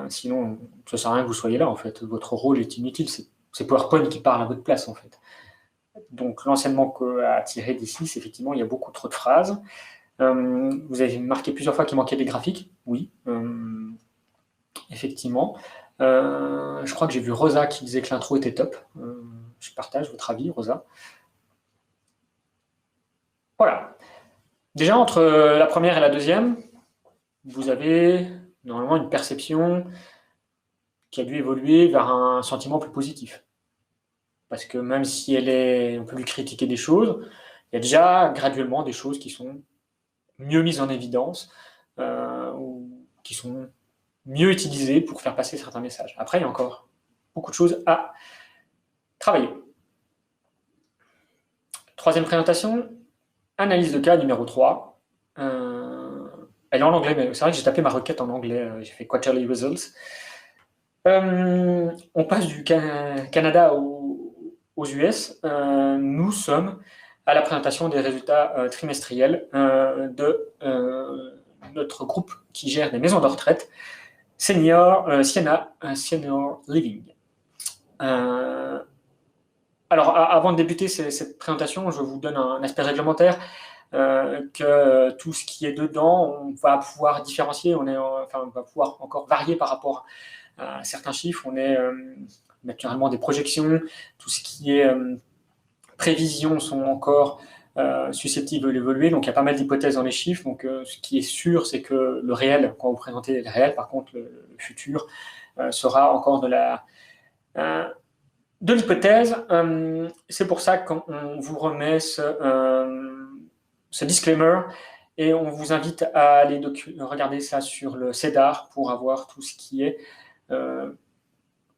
Sinon, ça sert à rien que vous soyez là, en fait. Votre rôle est inutile, c'est PowerPoint qui parle à votre place, en fait. Donc, l'enseignement à tirer d'ici, c'est effectivement, il y a beaucoup trop de phrases. Vous avez marqué plusieurs fois qu'il manquait des graphiques. Oui, effectivement. Je crois que j'ai vu Rosa qui disait que l'intro était top. Je partage votre avis, Rosa. Voilà. Déjà, entre la première et la deuxième, vous avez normalement une perception qui a dû évoluer vers un sentiment plus positif. Parce que même si on peut lui critiquer des choses, il y a déjà graduellement des choses qui sont mieux mises en évidence, ou qui sont mieux utilisées pour faire passer certains messages. Après, il y a encore beaucoup de choses à travailler. Troisième présentation, analyse de cas numéro 3. Elle est en anglais, mais c'est vrai que j'ai tapé ma requête en anglais, j'ai fait Quarterly Results. On passe du Canada aux US. Nous sommes à la présentation des résultats trimestriels de notre groupe qui gère des maisons de retraite, Sienna Senior Living. Alors, avant de débuter cette présentation, je vous donne un aspect réglementaire, que tout ce qui est dedans, on va pouvoir différencier, on va pouvoir encore varier par rapport à certains chiffres. On est naturellement des projections, tout ce qui est prévisions sont encore susceptibles d'évoluer, donc il y a pas mal d'hypothèses dans les chiffres. Donc ce qui est sûr, c'est que le réel, quand vous présentez le réel, par contre le futur sera encore de l'hypothèse. C'est pour ça qu'on vous remet ce disclaimer et on vous invite à aller regarder ça sur le CEDAR pour avoir tout ce qui est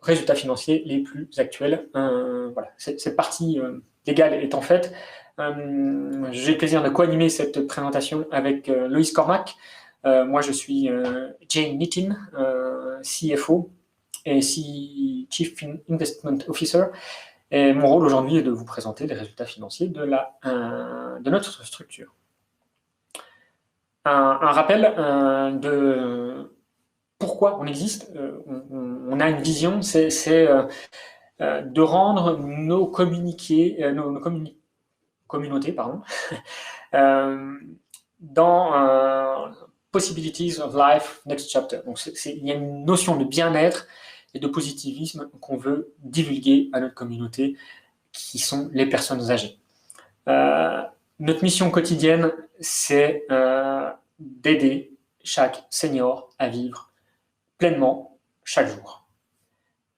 résultats financiers les plus actuels. Voilà, cette partie légale étant faite, j'ai le plaisir de co-animer cette présentation avec Loïs Cormac. Moi, je suis Jane Nitin, CFO et Chief Investment Officer. Et mon rôle aujourd'hui est de vous présenter les résultats financiers de notre structure. Un rappel de pourquoi on existe. On a une vision, c'est de rendre nos communautés dans Possibilities of Life Next Chapter. Donc il y a une notion de bien-être et de positivisme qu'on veut divulguer à notre communauté, qui sont les personnes âgées. Notre mission quotidienne, c'est d'aider chaque senior à vivre pleinement chaque jour.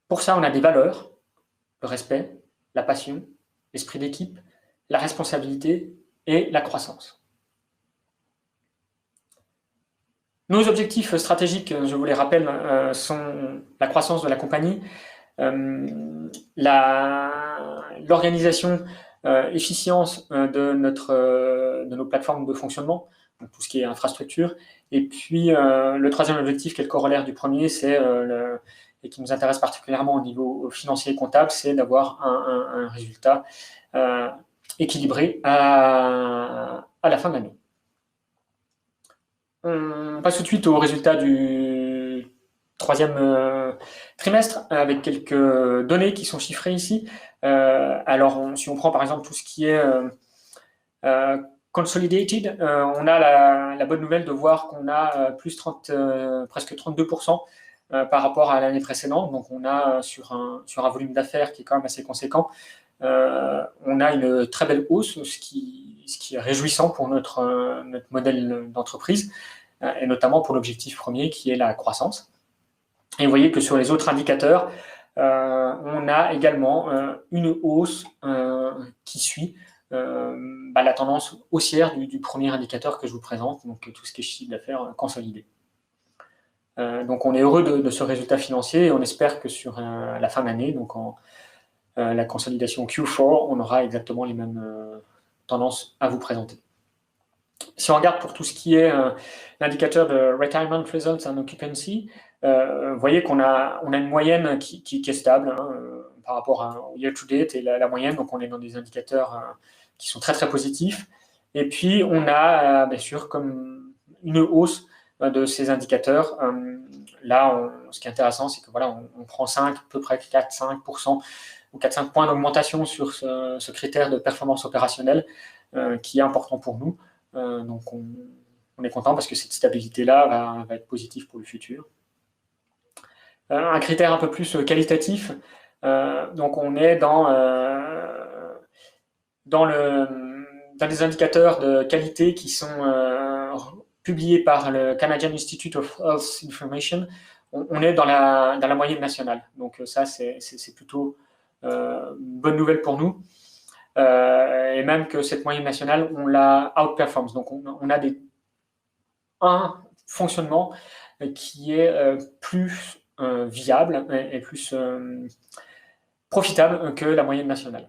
Pour ça, on a des valeurs, le respect, la passion, l'esprit d'équipe, la responsabilité et la croissance. Nos objectifs stratégiques, je vous les rappelle, sont la croissance de la compagnie, l'organisation, efficience de nos plateformes de fonctionnement, donc tout ce qui est infrastructure, et puis le troisième objectif, qui est le corollaire du premier, c'est et qui nous intéresse particulièrement au niveau financier et comptable, c'est d'avoir un résultat équilibré à la fin de l'année. On passe tout de suite aux résultats du troisième trimestre, avec quelques données qui sont chiffrées ici. Alors, si on prend par exemple tout ce qui est consolidated, on a la bonne nouvelle de voir qu'on a presque 32% par rapport à l'année précédente. Donc, on a sur un volume d'affaires qui est quand même assez conséquent, on a une très belle hausse, ce qui est réjouissant pour notre modèle d'entreprise, et notamment pour l'objectif premier qui est la croissance. Et vous voyez que sur les autres indicateurs, on a également une hausse qui suit la tendance haussière du premier indicateur que je vous présente, donc tout ce qui est chiffre d'affaires consolidé. Donc on est heureux de ce résultat financier et on espère que sur la fin d'année, donc la consolidation Q4, on aura exactement les mêmes tendances à vous présenter. Si on regarde pour tout ce qui est l'indicateur de Retirement Results and Occupancy, vous voyez qu'on a une moyenne qui est stable par rapport au year-to-date et la moyenne, donc on est dans des indicateurs qui sont très très positifs. Et puis on a bien sûr comme une hausse de ces indicateurs. Là, ce qui est intéressant, c'est que voilà, on prend à peu près 4-5% ou 4-5 points d'augmentation sur ce critère de performance opérationnelle qui est important pour nous. Donc on est content parce que cette stabilité-là va être positive pour le futur. Un critère un peu plus qualitatif, donc on est dans des indicateurs de qualité qui sont publiés par le Canadian Institute of Health Information. On est dans la moyenne nationale, donc ça c'est plutôt bonne nouvelle pour nous. Et même que cette moyenne nationale, on la outperforms. Donc, on a un fonctionnement qui est plus viable et plus profitable que la moyenne nationale.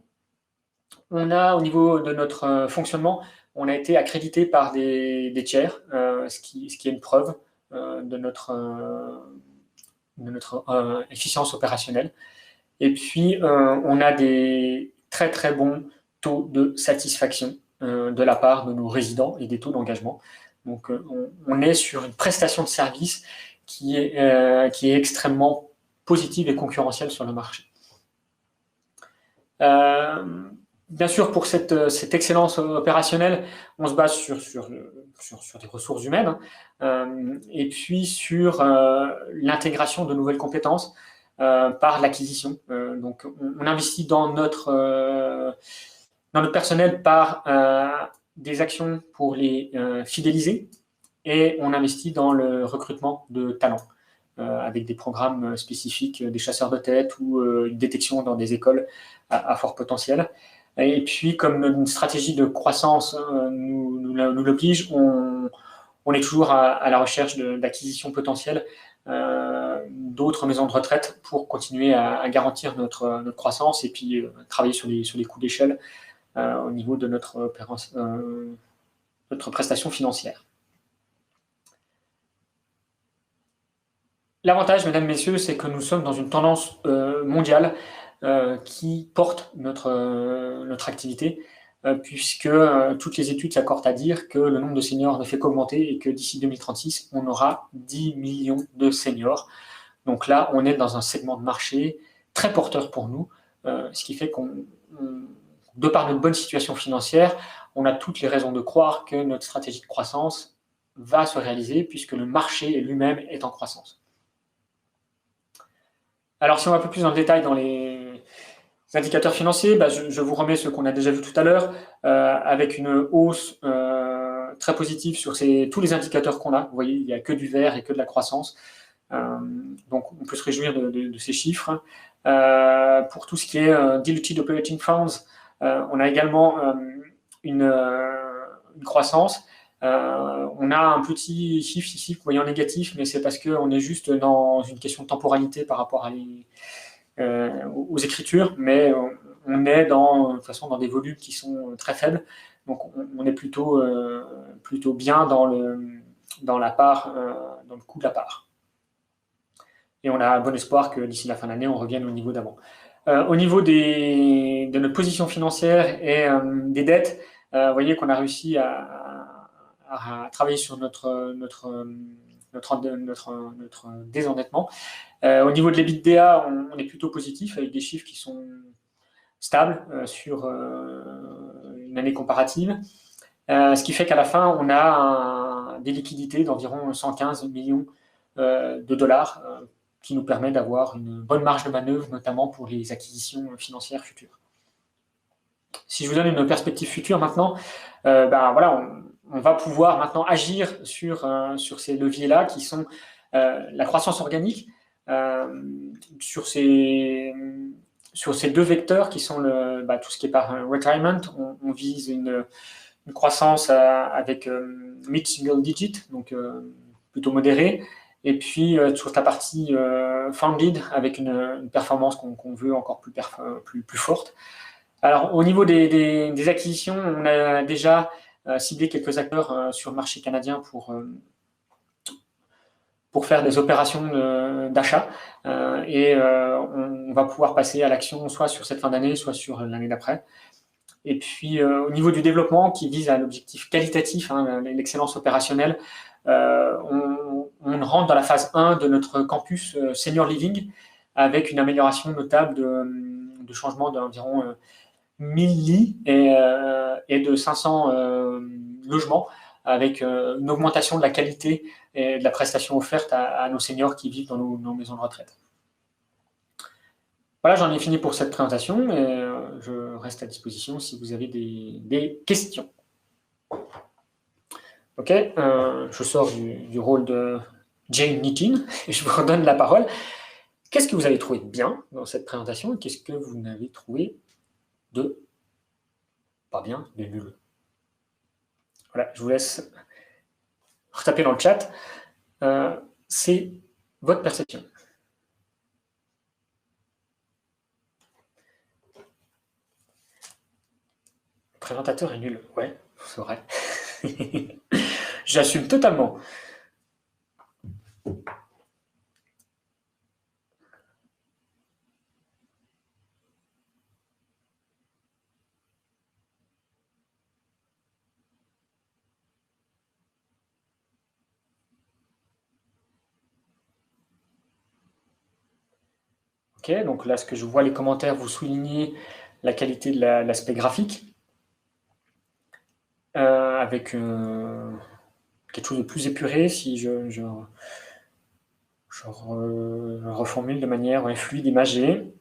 On a, au niveau de notre fonctionnement, on a été accrédité par des tiers, ce qui est une preuve de notre efficience opérationnelle. Et puis, on a des très très bons taux de satisfaction de la part de nos résidents et des taux d'engagement. Donc, on est sur une prestation de service qui est extrêmement positive et concurrentielle sur le marché. Bien sûr, pour cette excellence opérationnelle, on se base sur des ressources humaines, et puis sur l'intégration de nouvelles compétences par l'acquisition. Donc, on investit dans notre personnel par des actions pour les fidéliser, et on investit dans le recrutement de talents avec des programmes spécifiques, des chasseurs de tête ou une détection dans des écoles à fort potentiel. Et puis, comme une stratégie de croissance nous l'oblige, on est toujours à la recherche d'acquisitions potentielles d'autres maisons de retraite pour continuer à garantir notre croissance et puis travailler sur les coûts d'échelle au niveau de notre prestation financière. L'avantage, mesdames, messieurs, c'est que nous sommes dans une tendance mondiale qui porte notre activité, puisque toutes les études s'accordent à dire que le nombre de seniors ne fait qu'augmenter et que d'ici 2036, on aura 10 millions de seniors. Donc là, on est dans un segment de marché très porteur pour nous, ce qui fait de par notre bonne situation financière, on a toutes les raisons de croire que notre stratégie de croissance va se réaliser, puisque le marché lui-même est en croissance. Alors, si on va un peu plus dans le détail dans les indicateurs financiers, je vous remets ce qu'on a déjà vu tout à l'heure, avec une hausse très positive sur tous les indicateurs qu'on a. Vous voyez, il n'y a que du vert et que de la croissance. Donc, on peut se réjouir de ces chiffres. Pour tout ce qui est Diluted Operating Funds, on a également une croissance. On a un petit chiffre ici, vous voyez en négatif, mais c'est parce qu'on est juste dans une question de temporalité par rapport aux écritures, mais on est de toute façon dans des volumes qui sont très faibles, donc on est plutôt bien dans la part, dans le coût de la part. Et on a bon espoir que d'ici la fin de l'année, on revienne au niveau d'avant. Au niveau de notre position financière et des dettes, vous voyez qu'on a réussi à travailler sur notre désendettement. Au niveau de l'EBITDA, on est plutôt positif avec des chiffres qui sont stables sur une année comparative. Ce qui fait qu'à la fin, on a des liquidités d'environ 115 millions de dollars qui nous permet d'avoir une bonne marge de manœuvre, notamment pour les acquisitions financières futures. Si je vous donne une perspective future maintenant, voilà, on va pouvoir maintenant agir sur ces leviers-là qui sont la croissance organique, sur ces deux vecteurs qui sont tout ce qui est par retirement. On vise une croissance avec mid-single digit, donc plutôt modérée. Et puis sur la partie funded, avec une performance qu'on veut encore plus forte. Alors, au niveau des acquisitions, on a déjà ciblé quelques acteurs sur le marché canadien pour faire des opérations d'achat. Et on va pouvoir passer à l'action soit sur cette fin d'année, soit sur l'année d'après. Et puis, au niveau du développement, qui vise à l'objectif qualitatif, l'excellence opérationnelle, on rentre dans la phase 1 de notre campus Senior Living, avec une amélioration notable de changement d'environ 1000 lits et de 500 logements, avec une augmentation de la qualité et de la prestation offerte à nos seniors qui vivent dans nos maisons de retraite. Voilà, j'en ai fini pour cette présentation et je reste à disposition si vous avez des questions. Ok, je sors du rôle de Jane Nitin et je vous redonne la parole. Qu'est-ce que vous avez trouvé de bien dans cette présentation et qu'est-ce que vous n'avez trouvé de pas bien, de nul? Voilà, je vous laisse retaper dans le chat. C'est votre perception. Le présentateur est nul. Ouais, c'est vrai. J'assume totalement. Ok, donc là, ce que je vois les commentaires, vous soulignez la qualité de l'aspect graphique, avec quelque chose de plus épuré, si je reformule de manière fluide, imagée.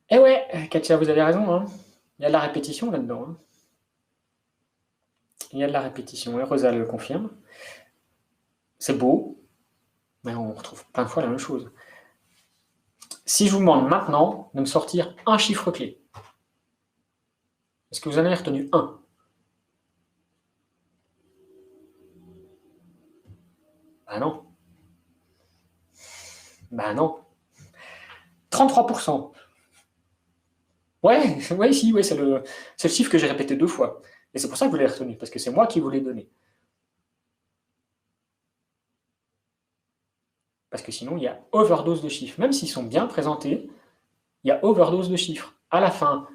Et ouais, Katia, vous avez raison, hein. Il y a de la répétition là-dedans. Hein. Il y a de la répétition, et Rosa le confirme. C'est beau, mais on retrouve plein de fois la même chose. Si je vous demande maintenant de me sortir un chiffre clé, est-ce que vous en avez retenu un? Ben non. Ben non. 33%. Ouais, si, ouais, c'est le chiffre que j'ai répété 2 fois. Et c'est pour ça que vous l'avez retenu, parce que c'est moi qui vous l'ai donné. Parce que sinon, il y a overdose de chiffres. Même s'ils sont bien présentés, il y a overdose de chiffres. À la fin,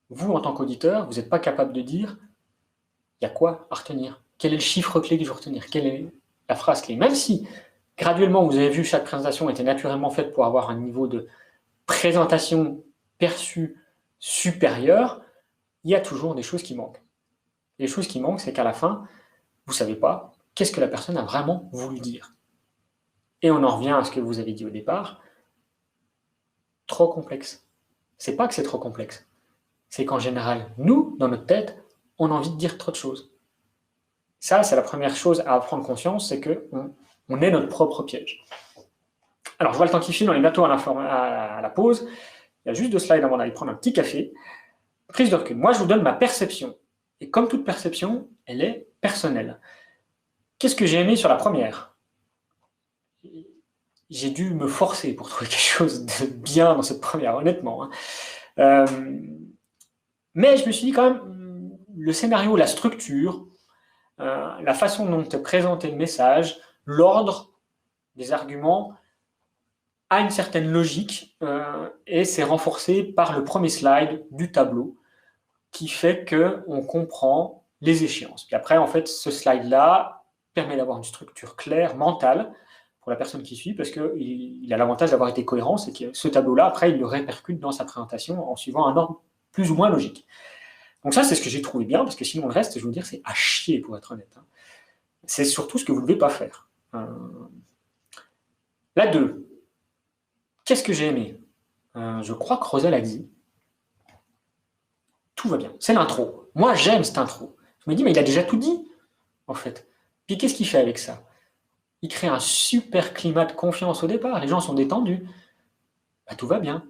vous, en tant qu'auditeur, vous n'êtes pas capable de dire il y a quoi à retenir? Quel est le chiffre clé que je veux retenir? Quelle est la phrase clé? Même si, graduellement, vous avez vu, chaque présentation était naturellement faite pour avoir un niveau de présentation perçue supérieur, il y a toujours des choses qui manquent. Les choses qui manquent, c'est qu'à la fin, vous ne savez pas qu'est-ce que la personne a vraiment voulu dire. Et on en revient à ce que vous avez dit au départ, trop complexe. C'est pas que c'est trop complexe, c'est qu'en général, nous, dans notre tête, on a envie de dire trop de choses. Ça, c'est la première chose à prendre conscience, c'est qu'on est notre propre piège. Alors, je vois le temps qui file, on est bientôt à la pause. Il y a juste 2 slides avant d'aller prendre un petit café. Prise de recul. Moi, je vous donne ma perception. Et comme toute perception, elle est personnelle. Qu'est-ce que j'ai aimé sur la première? J'ai dû me forcer pour trouver quelque chose de bien dans cette première, honnêtement. Mais je me suis dit quand même, le scénario, la structure, la façon dont est présenté le message, l'ordre des arguments a une certaine logique et c'est renforcé par le premier slide du tableau qui fait qu'on comprend les échéances. Puis après, en fait, ce slide-là permet d'avoir une structure claire, mentale, pour la personne qui suit, parce qu'il a l'avantage d'avoir été cohérent, c'est que ce tableau-là, après, il le répercute dans sa présentation en suivant un ordre plus ou moins logique. Donc ça, c'est ce que j'ai trouvé bien, parce que sinon, le reste, je veux dire, c'est à chier, pour être honnête. C'est surtout ce que vous ne devez pas faire. La 2. Qu'est-ce que j'ai aimé? Je crois que Roselle a dit tout va bien. C'est l'intro. Moi, j'aime cette intro. Je me dis, mais il a déjà tout dit, en fait. Puis qu'est-ce qu'il fait avec ça? Il crée un super climat de confiance au départ. Les gens sont détendus. Bah, tout va bien.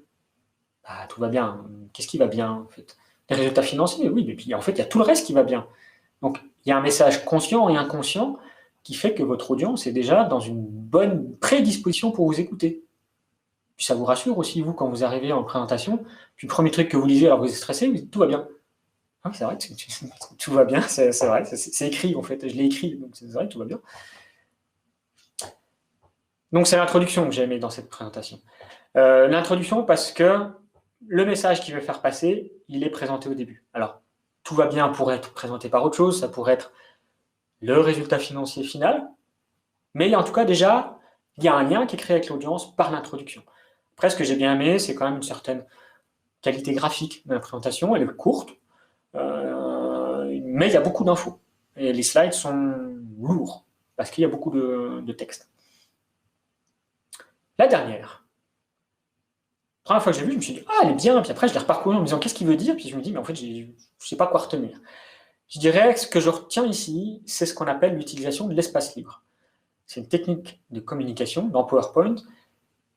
Bah, tout va bien. Qu'est-ce qui va bien, en fait? Les résultats financiers, oui. Mais puis, en fait, il y a tout le reste qui va bien. Donc, il y a un message conscient et inconscient qui fait que votre audience est déjà dans une bonne prédisposition pour vous écouter. Puis ça vous rassure aussi, vous, quand vous arrivez en présentation, puis le premier truc que vous lisez alors que vous êtes stressé, vous dites tout va bien. Ah, c'est vrai, tout va bien, c'est vrai, c'est écrit en fait, je l'ai écrit, donc c'est vrai, tout va bien. Donc c'est l'introduction que j'ai aimé dans cette présentation. L'introduction parce que le message qu'il veut faire passer, il est présenté au début. Alors, tout va bien pourrait être présenté par autre chose, ça pourrait être le résultat financier final, mais en tout cas déjà, il y a un lien qui est créé avec l'audience par l'introduction. Après, ce que j'ai bien aimé, c'est quand même une certaine qualité graphique de la présentation. Elle est courte, mais il y a beaucoup d'infos. Et les slides sont lourds, parce qu'il y a beaucoup de texte. La dernière. La première fois que j'ai vu, je me suis dit, ah, elle est bien. Puis après, je l'ai reparcouru en me disant, qu'est-ce qu'il veut dire? Puis je me dis, mais en fait, je ne sais pas quoi retenir. Je dirais que ce que je retiens ici, c'est ce qu'on appelle l'utilisation de l'espace libre. C'est une technique de communication dans PowerPoint.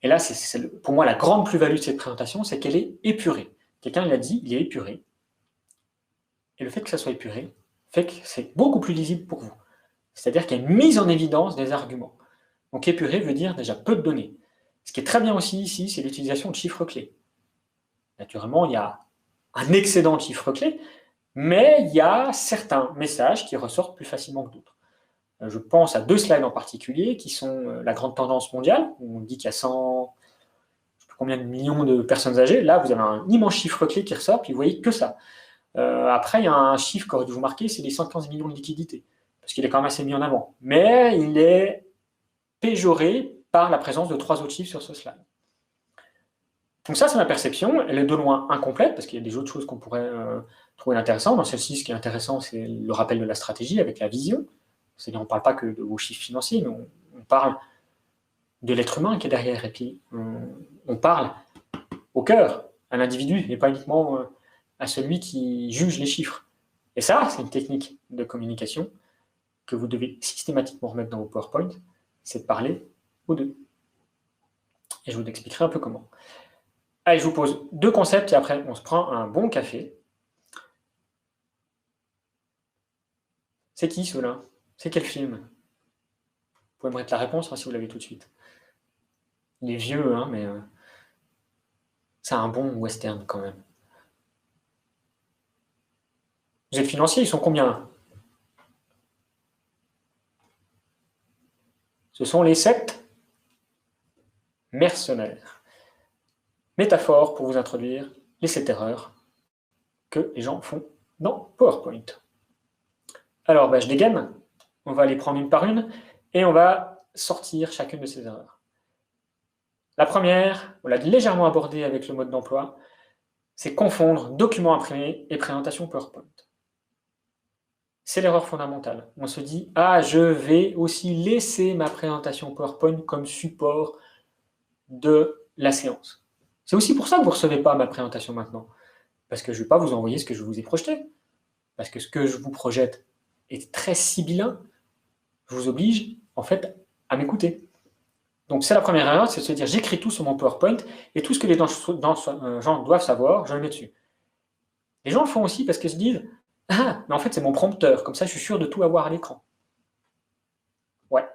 Et là, c'est pour moi la grande plus-value de cette présentation, c'est qu'elle est épurée. Quelqu'un l'a dit, il est épuré. Et le fait que ça soit épuré fait que c'est beaucoup plus lisible pour vous. C'est-à-dire qu'il y a une mise en évidence des arguments. Donc épuré veut dire déjà peu de données. Ce qui est très bien aussi ici, c'est l'utilisation de chiffres clés. Naturellement, il y a un excédent de chiffres clés, mais il y a certains messages qui ressortent plus facilement que d'autres. Je pense à 2 slides en particulier qui sont la grande tendance mondiale, où on dit qu'il y a 100, je ne sais plus combien de millions de personnes âgées. Là, vous avez un immense chiffre clé qui ressort, puis vous voyez que ça. Après, il y a un chiffre qui aurait dû vous marquer, c'est les 115 millions de liquidités, parce qu'il est quand même assez mis en avant. Mais il est péjoré par la présence de 3 autres chiffres sur ce slide. Donc ça, c'est ma perception. Elle est de loin incomplète, parce qu'il y a des autres choses qu'on pourrait trouver intéressantes. Dans celle-ci, ce qui est intéressant, c'est le rappel de la stratégie avec la vision. C'est-à-dire, on ne parle pas que de vos chiffres financiers, mais on parle de l'être humain qui est derrière. Et puis, on parle au cœur, à l'individu, et pas uniquement à celui qui juge les chiffres. Et ça, c'est une technique de communication que vous devez systématiquement remettre dans vos PowerPoint, c'est de parler aux deux. Et je vous expliquerai un peu comment. Allez, je vous pose 2 concepts et après, on se prend un bon café. C'est qui, ceux-là? C'est quel film? Vous pouvez me mettre la réponse si vous l'avez tout de suite. Il est vieux, hein, mais c'est un bon western quand même. Vous êtes financiers, ils sont combien? Ce sont les 7 mercenaires. Métaphore pour vous introduire les 7 erreurs que les gens font dans PowerPoint. Alors, je dégaine. On va les prendre une par une et on va sortir chacune de ces erreurs. La première, on l'a légèrement abordée avec le mode d'emploi, c'est confondre document imprimé et présentation PowerPoint. C'est l'erreur fondamentale. On se dit, je vais aussi laisser ma présentation PowerPoint comme support de la séance. C'est aussi pour ça que vous ne recevez pas ma présentation maintenant. Parce que je ne vais pas vous envoyer ce que je vous ai projeté. Parce que ce que je vous projette est très sibyllin. Je vous oblige, en fait, à m'écouter. Donc, c'est la première erreur, c'est de se dire, j'écris tout sur mon PowerPoint et tout ce que les gens doivent savoir, je le mets dessus. Les gens le font aussi parce qu'ils se disent, mais en fait, c'est mon prompteur, comme ça, je suis sûr de tout avoir à l'écran. Ouais,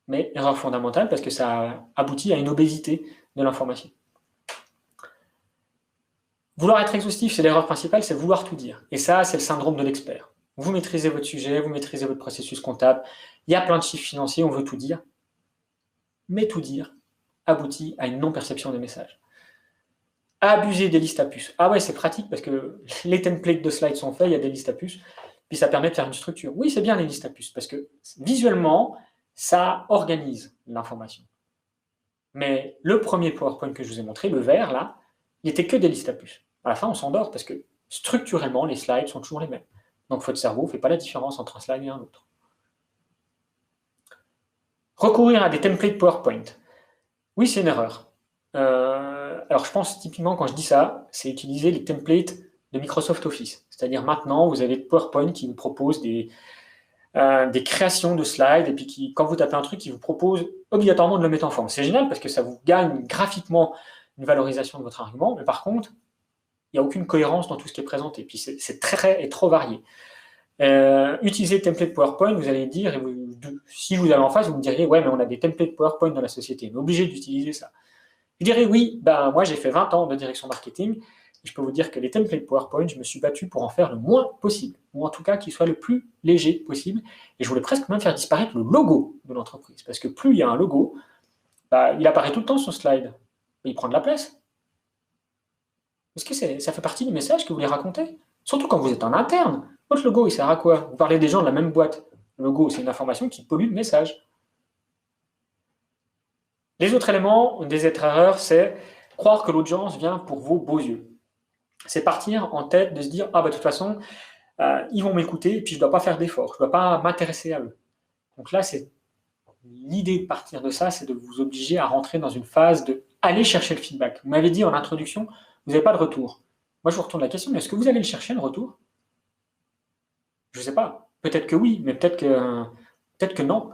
mais erreur fondamentale parce que ça aboutit à une obésité de l'information. Vouloir être exhaustif, c'est l'erreur principale, c'est vouloir tout dire. Et ça, c'est le syndrome de l'expert. Vous maîtrisez votre sujet, vous maîtrisez votre processus comptable, il y a plein de chiffres financiers, on veut tout dire. Mais tout dire aboutit à une non-perception des messages. Abuser des listes à puces. Ah ouais, c'est pratique parce que les templates de slides sont faits, il y a des listes à puces, puis ça permet de faire une structure. Oui, c'est bien les listes à puces parce que visuellement, ça organise l'information. Mais le premier PowerPoint que je vous ai montré, le vert là, il n'était que des listes à puces. À la fin, on s'endort parce que structurellement, les slides sont toujours les mêmes. Donc votre cerveau ne fait pas la différence entre un slide et un autre. Recourir à des templates PowerPoint. Oui, c'est une erreur. Alors, je pense typiquement, quand je dis ça, c'est utiliser les templates de Microsoft Office. C'est-à-dire maintenant, vous avez PowerPoint qui vous propose des créations de slides et puis quand vous tapez un truc, il vous propose obligatoirement de le mettre en forme. C'est génial parce que ça vous gagne graphiquement une valorisation de votre argument, mais par contre, il n'y a aucune cohérence dans tout ce qui est présenté. Puis c'est très et trop varié. Utilisez le template PowerPoint, vous allez dire, si vous allez en face, vous me diriez, ouais, mais on a des templates PowerPoint dans la société, on est obligé d'utiliser ça. Je dirais, oui, moi j'ai fait 20 ans de direction marketing, et je peux vous dire que les templates PowerPoint, je me suis battu pour en faire le moins possible, ou en tout cas qu'il soit le plus léger possible, et je voulais presque même faire disparaître le logo de l'entreprise, parce que plus il y a un logo, il apparaît tout le temps sur slide, il prend de la place. Est-ce que ça fait partie du message que vous voulez raconter? Surtout quand vous êtes en interne. Votre logo, il sert à quoi? Vous parlez des gens de la même boîte. Le logo, c'est une information qui pollue le message. Les autres éléments des erreurs, c'est croire que l'audience vient pour vos beaux yeux. C'est partir en tête de se dire, de toute façon, ils vont m'écouter et puis je ne dois pas faire d'efforts, je ne dois pas m'intéresser à eux. Donc là, c'est l'idée de partir de ça, c'est de vous obliger à rentrer dans une phase de aller chercher le feedback. Vous m'avez dit en introduction, vous n'avez pas de retour. Moi, je vous retourne la question, mais est-ce que vous allez le chercher, le retour? Je ne sais pas. Peut-être que oui, mais peut-être que non.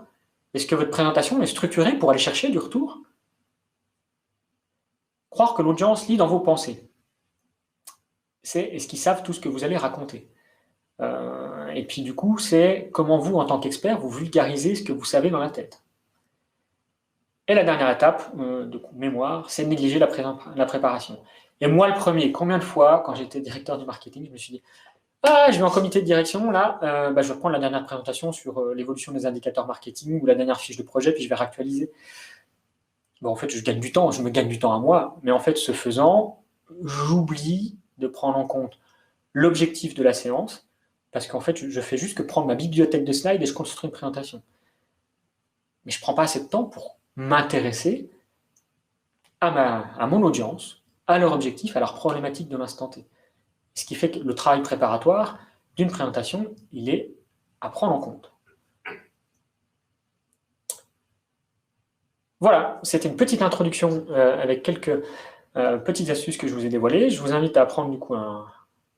Est-ce que votre présentation est structurée pour aller chercher du retour? Croire que l'audience lit dans vos pensées. Est-ce qu'ils savent tout ce que vous allez raconter? Et puis du coup, c'est comment vous, en tant qu'expert, vous vulgarisez ce que vous savez dans la tête. Et la dernière étape de mémoire, c'est négliger la préparation. Et moi, le premier, combien de fois, quand j'étais directeur du marketing, je me suis dit, je vais en comité de direction, là, je vais prendre la dernière présentation sur l'évolution des indicateurs marketing ou la dernière fiche de projet, puis je vais réactualiser. En fait, je me gagne du temps à moi, mais en fait, ce faisant, j'oublie de prendre en compte l'objectif de la séance, parce qu'en fait, je fais juste que prendre ma bibliothèque de slides et je construis une présentation. Mais je ne prends pas assez de temps pour m'intéresser à mon audience, à leur objectif, à leur problématique de l'instant T. Ce qui fait que le travail préparatoire d'une présentation, il est à prendre en compte. Voilà, c'était une petite introduction avec quelques petites astuces que je vous ai dévoilées. Je vous invite à prendre du coup un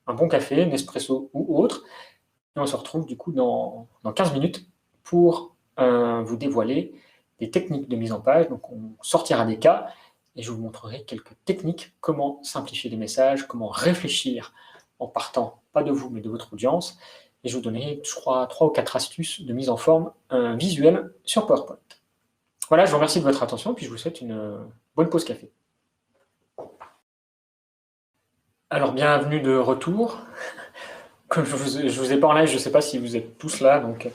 bon café, un espresso ou autre. Et on se retrouve du coup dans 15 minutes pour vous dévoiler des techniques de mise en page. Donc on sortira des cas et je vous montrerai quelques techniques, comment simplifier les messages, comment réfléchir en partant, pas de vous, mais de votre audience. Et je vous donnerai, je crois, 3 ou 4 astuces de mise en forme visuelle sur PowerPoint. Voilà, je vous remercie de votre attention, puis je vous souhaite une bonne pause café. Alors, bienvenue de retour. Comme je vous ai pas en live, je ne sais pas si vous êtes tous là, donc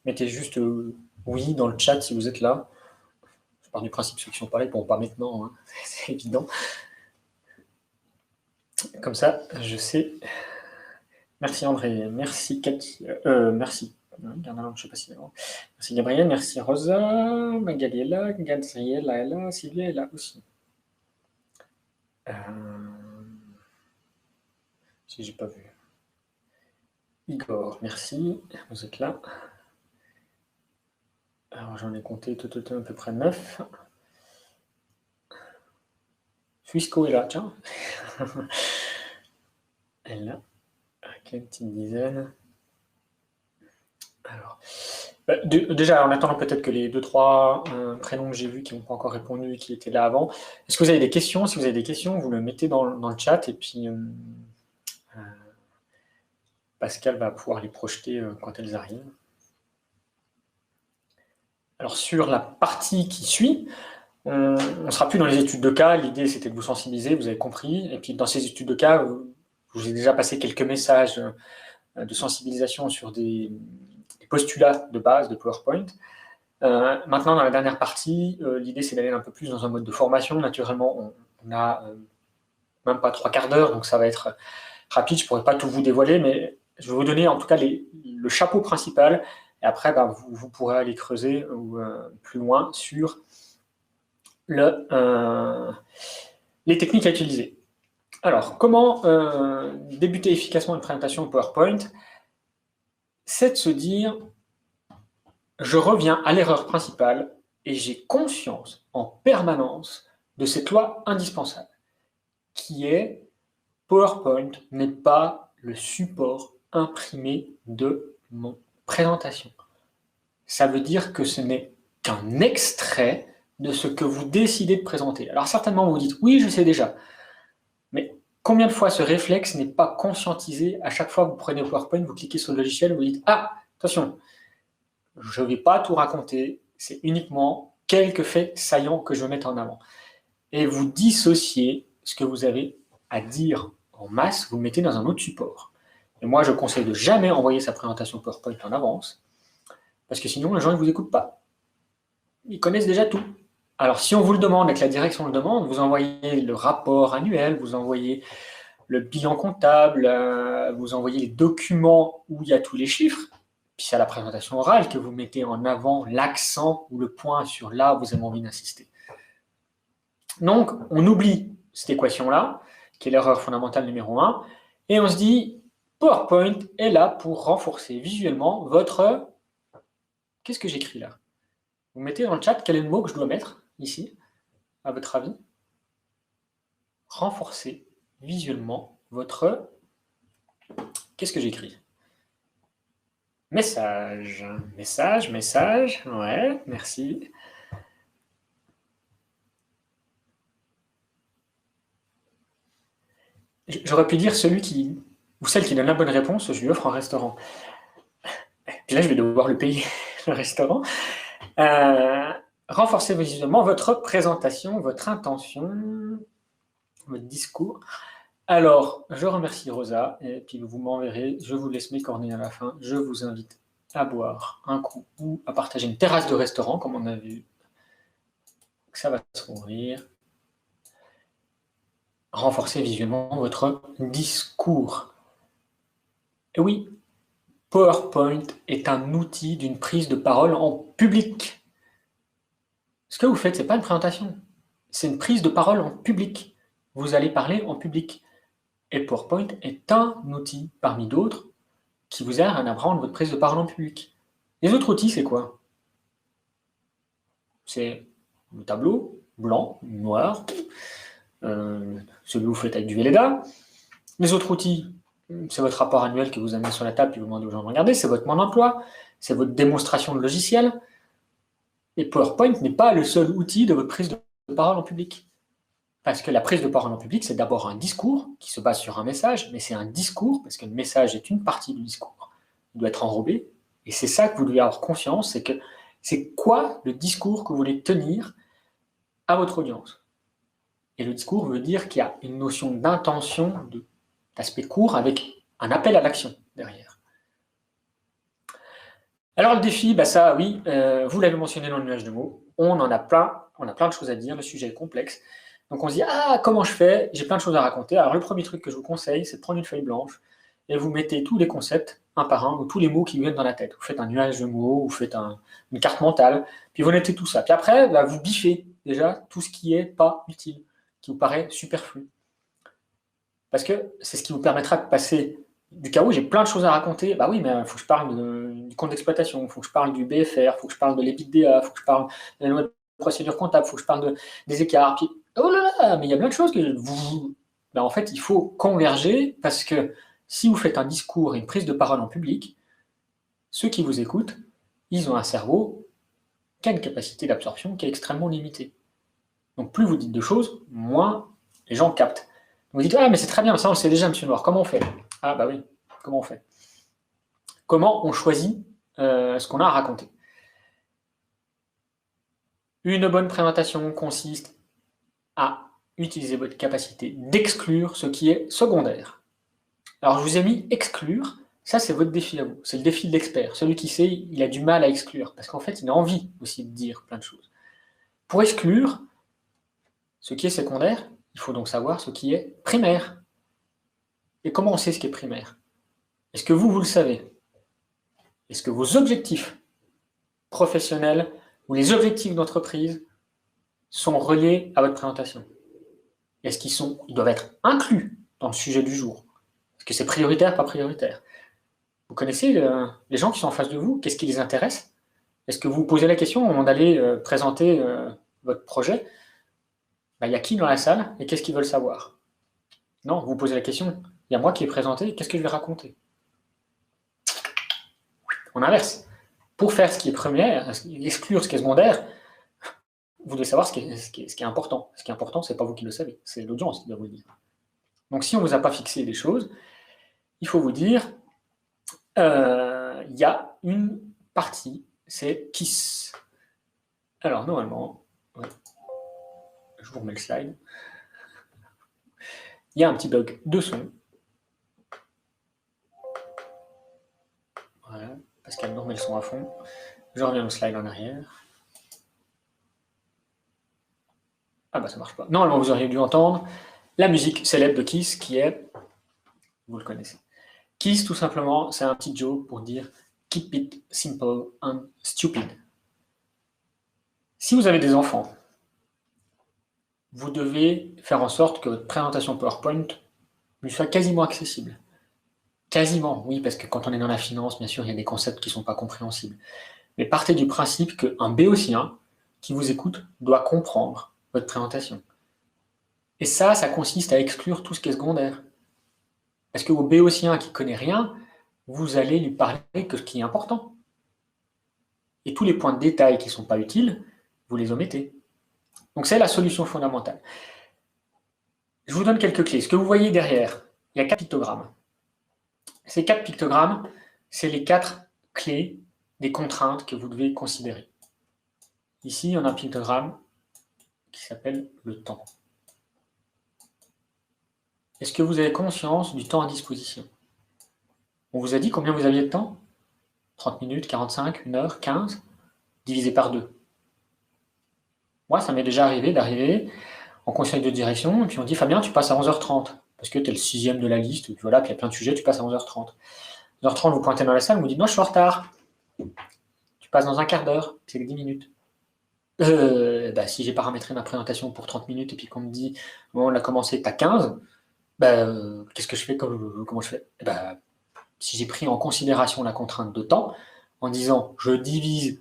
mettez juste oui dans le chat si vous êtes là. Je pars du principe que ceux qui sont pas là ne pourront pas maintenant, hein. C'est évident. Comme ça, je sais. Merci André, merci Cathy, merci. Je sais pas si merci Gabriel, merci Rosa, Magali est là, Gabriela est là, Sylvia est là aussi. Si j'ai pas vu. Igor, merci, vous êtes là. Alors j'en ai compté tout à peu près 9. Suisco est là, tiens. Elle est là. Ok, une petite dizaine. Alors, déjà, en attendant peut-être que les 2-3 prénoms que j'ai vus qui n'ont pas encore répondu, qui étaient là avant, est-ce que vous avez des questions? Si vous avez des questions, vous le mettez dans le chat et puis Pascal va pouvoir les projeter quand elles arrivent. Alors, sur la partie qui suit, on ne sera plus dans les études de cas. L'idée, c'était de vous sensibiliser, vous avez compris. Et puis, dans ces études de cas, je vous ai déjà passé quelques messages de sensibilisation sur des postulats de base de PowerPoint. Maintenant, dans la dernière partie, l'idée, c'est d'aller un peu plus dans un mode de formation. Naturellement, on a même pas 3/4 d'heure, donc ça va être rapide. Je ne pourrai pas tout vous dévoiler, mais je vais vous donner en tout cas le chapeau principal. Et après, vous pourrez aller creuser plus loin sur les techniques à utiliser. Alors, comment débuter efficacement une présentation PowerPoint? C'est de se dire, je reviens à l'erreur principale et j'ai conscience en permanence de cette loi indispensable, qui est PowerPoint n'est pas le support imprimé de mon présentation. Ça veut dire que ce n'est qu'un extrait de ce que vous décidez de présenter. Alors certainement, vous dites, oui, je sais déjà. Mais combien de fois ce réflexe n'est pas conscientisé à chaque fois que vous prenez PowerPoint, vous cliquez sur le logiciel, vous dites, ah, attention, je ne vais pas tout raconter, c'est uniquement quelques faits saillants que je veux mettre en avant. Et vous dissociez ce que vous avez à dire en masse, vous le mettez dans un autre support. Et moi, je conseille de jamais envoyer sa présentation PowerPoint en avance, parce que sinon, les gens ne vous écoutent pas. Ils connaissent déjà tout. Alors, si on vous le demande et que la direction le demande, vous envoyez le rapport annuel, vous envoyez le bilan comptable, vous envoyez les documents où il y a tous les chiffres, puis c'est à la présentation orale que vous mettez en avant l'accent ou le point sur là où vous avez envie d'insister. Donc, on oublie cette équation-là, qui est l'erreur fondamentale numéro 1, et on se dit, PowerPoint est là pour renforcer visuellement votre... Qu'est-ce que j'écris là? Vous mettez dans le chat quel est le mot que je dois mettre ici, à votre avis? Renforcer visuellement votre... Qu'est-ce que j'écris? Message, ouais, merci. J'aurais pu dire celui qui, ou celle qui donne la bonne réponse, je lui offre un restaurant. Puis là, je vais devoir le payer, le restaurant. Renforcez visuellement votre présentation, votre intention, votre discours. Alors, je remercie Rosa, et puis vous m'enverrez, je vous laisse mes coordonnées à la fin. Je vous invite à boire un coup ou à partager une terrasse de restaurant, comme on a vu. Ça va s'ouvrir. Renforcez visuellement votre discours. Et oui, PowerPoint est un outil d'une prise de parole en public. Ce que vous faites, ce n'est pas une présentation, c'est une prise de parole en public. vous allez parler en public. Et PowerPoint est un outil parmi d'autres qui vous aide à apprendre votre prise de parole en public. Les autres outils, c'est quoi? C'est le tableau, blanc, noir, celui que vous faites avec du Velleda. Les autres outils, c'est votre rapport annuel que vous amenez sur la table et vous demandez aux gens de regarder, c'est votre mode d'emploi, c'est votre démonstration de logiciel. Et PowerPoint n'est pas le seul outil de votre prise de parole en public. Parce que la prise de parole en public, c'est d'abord un discours qui se base sur un message, mais c'est un discours, parce que le message est une partie du discours. Il doit être enrobé, et c'est ça que vous devez avoir conscience, c'est que c'est quoi le discours que vous voulez tenir à votre audience. Et le discours veut dire qu'il y a une notion d'intention, d'aspect court, avec un appel à l'action derrière. Alors le défi, ça oui, vous l'avez mentionné dans le nuage de mots, on a plein de choses à dire, le sujet est complexe. Donc on se dit, comment je fais? J'ai plein de choses à raconter. Alors le premier truc que je vous conseille, c'est de prendre une feuille blanche et vous mettez tous les concepts, un par un, ou tous les mots qui vous viennent dans la tête. Vous faites un nuage de mots, vous faites une carte mentale, puis vous notez tout ça. Puis après, vous biffez déjà tout ce qui n'est pas utile, qui vous paraît superflu. Parce que c'est ce qui vous permettra de passer du chaos. J'ai plein de choses à raconter. Oui, mais il faut que je parle du compte d'exploitation, il faut que je parle du BFR, il faut que je parle de l'EBITDA, il faut que je parle de la loi de procédure comptable, il faut que je parle des écarts. Puis, oh là là, mais il y a plein de choses que en fait, il faut converger parce que si vous faites un discours et une prise de parole en public, ceux qui vous écoutent, ils ont un cerveau qui a une capacité d'absorption qui est extrêmement limitée. Donc plus vous dites de choses, moins les gens captent. Vous dites, mais c'est très bien, ça on le sait déjà, monsieur Noir, comment on fait? Oui, comment on fait? Comment on choisit ce qu'on a à raconter? Une bonne présentation consiste à utiliser votre capacité d'exclure ce qui est secondaire. Alors, je vous ai mis exclure, ça c'est votre défi à vous, c'est le défi de l'expert. Celui qui sait, il a du mal à exclure, parce qu'en fait, il a envie aussi de dire plein de choses. Pour exclure ce qui est secondaire, il faut donc savoir ce qui est primaire. Et comment on sait ce qui est primaire? Est-ce que vous le savez? Est-ce que vos objectifs professionnels ou les objectifs d'entreprise sont reliés à votre présentation? Est-ce ils doivent être inclus dans le sujet du jour? Est-ce que c'est prioritaire, pas prioritaire? Vous connaissez les gens qui sont en face de vous? Qu'est-ce qui les intéresse? Est-ce que vous vous posez la question au moment d'aller présenter votre projet? Il y a qui dans la salle et qu'est-ce qu'ils veulent savoir? Non, vous vous posez la question, il y a moi qui ai présenté, qu'est-ce que je vais raconter? On inverse. Pour faire ce qui est primaire, exclure ce qui est secondaire, vous devez savoir ce qui est important. Ce qui est important, ce n'est pas vous qui le savez, c'est l'audience qui doit vous le dire. Donc si on ne vous a pas fixé des choses, il faut vous dire, il y a une partie, c'est KISS. Alors normalement, je vous remets le slide. Il y a un petit bug de son. Voilà, Pascal nous remet le son à fond. Je reviens au slide en arrière. Ça marche pas. Normalement, vous auriez dû entendre la musique célèbre de Kiss qui est, vous le connaissez. Kiss, tout simplement, c'est un petit joke pour dire keep it simple and stupid. Si vous avez des enfants, vous devez faire en sorte que votre présentation PowerPoint lui soit quasiment accessible. Quasiment, oui, parce que quand on est dans la finance, bien sûr, il y a des concepts qui ne sont pas compréhensibles. Mais partez du principe qu'un béotien qui vous écoute doit comprendre votre présentation. Et ça consiste à exclure tout ce qui est secondaire. Parce qu'au béotien qui ne connaît rien, vous allez lui parler que ce qui est important. Et tous les points de détail qui ne sont pas utiles, vous les omettez. Donc c'est la solution fondamentale. Je vous donne quelques clés. Ce que vous voyez derrière, il y a 4 pictogrammes. Ces 4 pictogrammes, c'est les 4 clés des contraintes que vous devez considérer. Ici, on a un pictogramme qui s'appelle le temps. Est-ce que vous avez conscience du temps à disposition? On vous a dit combien vous aviez de temps? 30 minutes, 45, 1 heure, 15, divisé par 2. Moi, ça m'est déjà arrivé d'arriver en conseil de direction, et puis on dit, Fabien, tu passes à 11h30, parce que tu es le 6e de la liste, puis voilà, puis il y a plein de sujets, tu passes à 11h30. 11h30, vous pointez dans la salle, vous dites, non, je suis en retard. Tu passes dans un quart d'heure, c'est 10 minutes. Si j'ai paramétré ma présentation pour 30 minutes et puis qu'on me dit, bon, on a commencé, tu as 15, qu'est-ce que je fais, comment je fais? Si j'ai pris en considération la contrainte de temps, en disant, je divise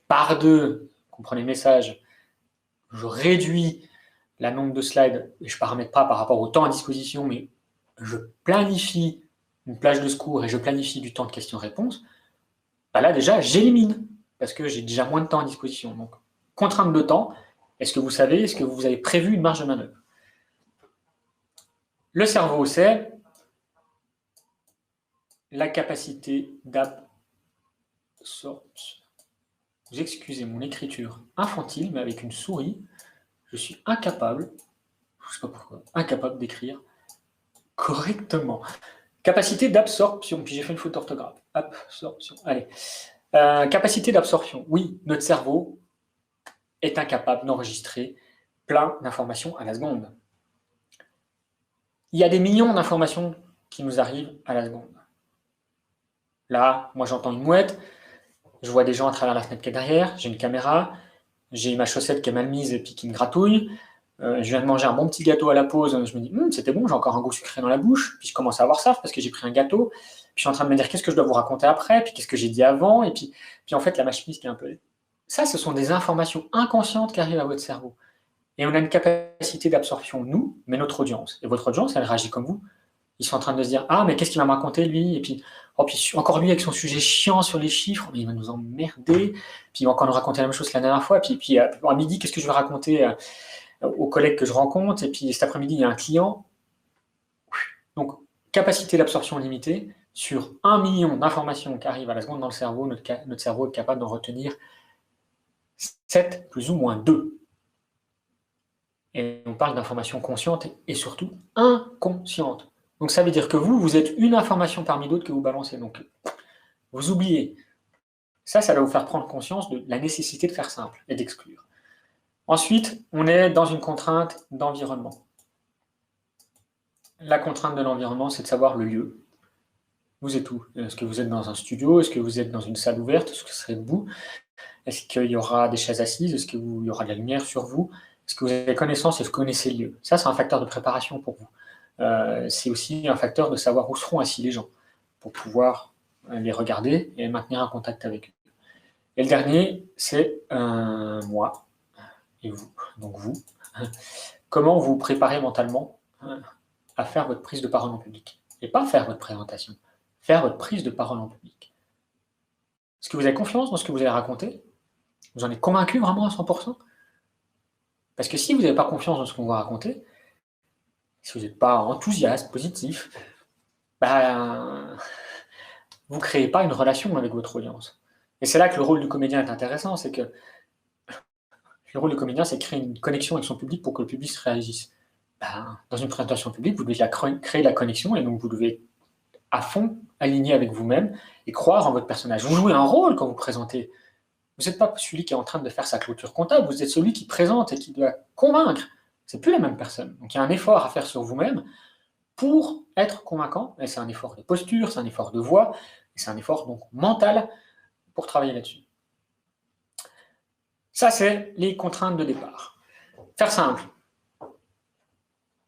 par 2, comprenez le message, je réduis la nombre de slides, et je ne paramètre pas par rapport au temps à disposition, mais je planifie une plage de secours et je planifie du temps de questions-réponses, là déjà, j'élimine, parce que j'ai déjà moins de temps à disposition. Donc, contrainte de temps, est-ce que vous avez prévu une marge de manœuvre? Le cerveau, c'est la capacité d'absorption. Vous excusez mon écriture infantile, mais avec une souris, je suis incapable, je ne sais pas pourquoi, incapable d'écrire correctement. Capacité d'absorption, puis j'ai fait une faute d'orthographe. Absorption, allez. Capacité d'absorption. Oui, notre cerveau est incapable d'enregistrer plein d'informations à la seconde. Il y a des millions d'informations qui nous arrivent à la seconde. Là, moi j'entends une mouette, je vois des gens à travers la fenêtre qui est derrière, j'ai une caméra, j'ai ma chaussette qui est mal mise et puis qui me gratouille, je viens de manger un bon petit gâteau à la pause, je me dis c'était bon, j'ai encore un goût sucré dans la bouche, puis je commence à avoir ça parce que j'ai pris un gâteau, puis je suis en train de me dire qu'est-ce que je dois vous raconter après, puis qu'est-ce que j'ai dit avant, et puis en fait la machine qui est un peu... Ça, ce sont des informations inconscientes qui arrivent à votre cerveau. Et on a une capacité d'absorption, nous, mais notre audience. Et votre audience, elle réagit comme vous. Ils sont en train de se dire, ah, mais qu'est-ce qu'il va me raconter, lui? Et puis, encore lui avec son sujet chiant sur les chiffres, mais il va nous emmerder. Puis il va encore nous raconter la même chose que la dernière fois. Puis à midi, qu'est-ce que je vais raconter aux collègues que je rencontre? Et puis cet après-midi, il y a un client. Donc, capacité d'absorption limitée. Sur 1 million d'informations qui arrivent à la seconde dans le cerveau, notre cerveau est capable d'en retenir 7 plus ou moins 2. Et on parle d'informations conscientes et surtout inconscientes. Donc ça veut dire que vous êtes une information parmi d'autres que vous balancez. Donc vous oubliez. Ça va vous faire prendre conscience de la nécessité de faire simple et d'exclure. Ensuite, on est dans une contrainte d'environnement. La contrainte de l'environnement, c'est de savoir le lieu. Vous êtes où? Est-ce que vous êtes dans un studio? Est-ce que vous êtes dans une salle ouverte? Est-ce que vous serez debout? Est-ce qu'il y aura des chaises assises? Est-ce qu'il y aura de la lumière sur vous? Est-ce que vous avez connaissance? Est-ce que vous connaissez le lieu? Ça, c'est un facteur de préparation pour vous. C'est aussi un facteur de savoir où seront assis les gens, pour pouvoir les regarder et maintenir un contact avec eux. Et le dernier, c'est moi et vous. Donc vous, comment vous préparez mentalement à faire votre prise de parole en public? Et pas faire votre présentation, faire votre prise de parole en public. Est-ce que vous avez confiance dans ce que vous allez raconter? Vous en êtes convaincu vraiment à 100%? Parce que si vous n'avez pas confiance dans ce qu'on va raconter, si vous n'êtes pas enthousiaste, positif, vous ne créez pas une relation avec votre audience. Et c'est là que le rôle du comédien est intéressant, c'est que le rôle du comédien, c'est de créer une connexion avec son public pour que le public se réagisse. Dans une présentation publique, vous devez créer la connexion et donc vous devez à fond aligner avec vous-même et croire en votre personnage. Vous jouez un rôle quand vous présentez. Vous n'êtes pas celui qui est en train de faire sa clôture comptable, vous êtes celui qui présente et qui doit convaincre. C'est plus la même personne. Donc il y a un effort à faire sur vous-même pour être convaincant. Et c'est un effort de posture, c'est un effort de voix, et c'est un effort donc mental pour travailler là-dessus. Ça, c'est les contraintes de départ. Faire simple.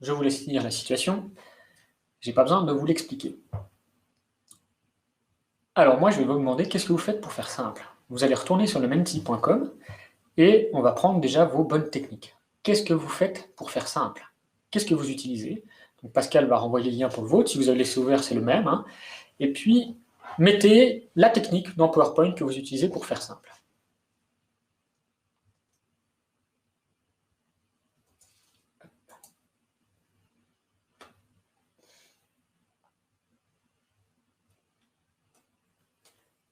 Je vous laisse lire la situation. Je n'ai pas besoin de vous l'expliquer. Alors moi, je vais vous demander qu'est-ce que vous faites pour faire simple. Vous allez retourner sur le menti.com et on va prendre déjà vos bonnes techniques. Qu'est-ce que vous faites pour faire simple? Qu'est-ce que vous utilisez? Donc Pascal va renvoyer le lien pour le vôtre. Si vous avez laissé ouvert, c'est le même. Et puis, mettez la technique dans PowerPoint que vous utilisez pour faire simple.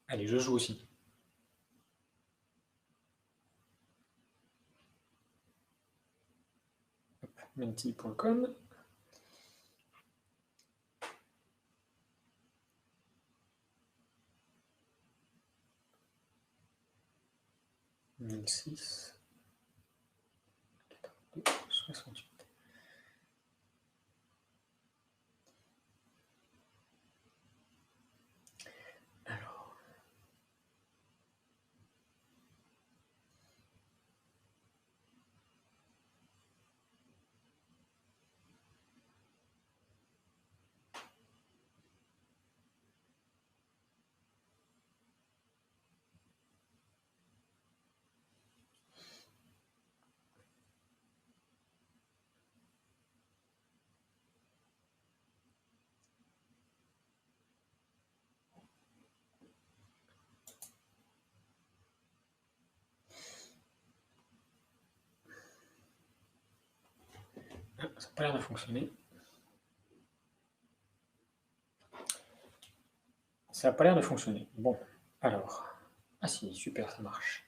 Allez, je joue aussi. Menti.com. (1006 68). Alors. pas l'air de fonctionner. Ça n'a pas l'air de fonctionner. Bon, alors. Ah si, super, ça marche.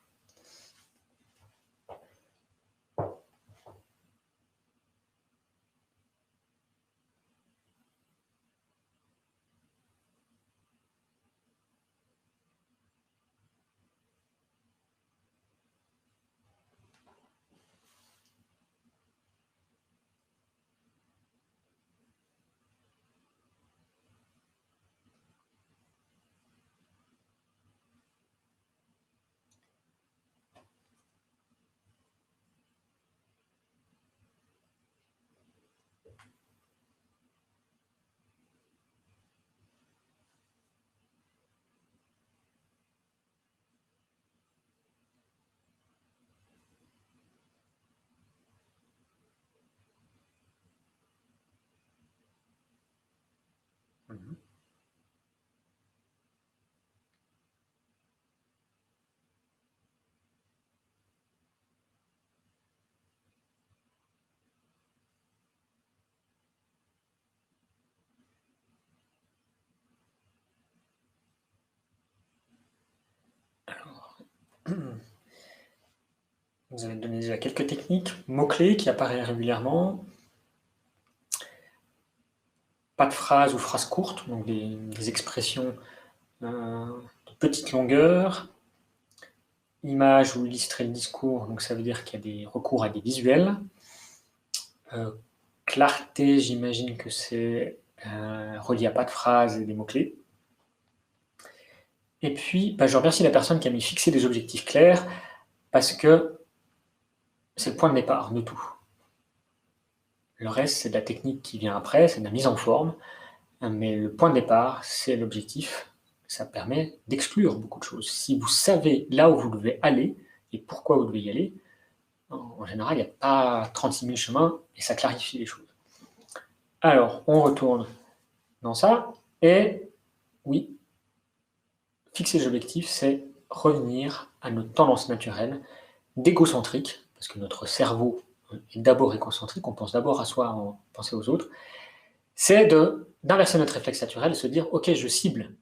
Mhm. Alors, vous avez donné déjà quelques techniques, mots-clés qui apparaissent régulièrement. Pas de phrases ou phrases courtes, donc des expressions de petite longueur. Image ou illustrer le discours, donc ça veut dire qu'il y a des recours à des visuels. Clarté, j'imagine que c'est relié à pas de phrases et des mots-clés. Et puis, je remercie la personne qui a mis fixer des objectifs clairs, parce que c'est le point de départ de tout. Le reste, c'est de la technique qui vient après, c'est de la mise en forme, mais le point de départ, c'est l'objectif. Ça permet d'exclure beaucoup de choses. Si vous savez là où vous devez aller et pourquoi vous devez y aller, en général, il n'y a pas 36 000 chemins et ça clarifie les choses. Alors, on retourne dans ça. Et oui, fixer les objectifs, c'est revenir à notre tendance naturelle d'égocentrique, parce que notre cerveau est d'abord égocentrique, on pense d'abord à soi avant de penser aux autres. C'est d'inverser notre réflexe naturel et se dire, ok, je cible.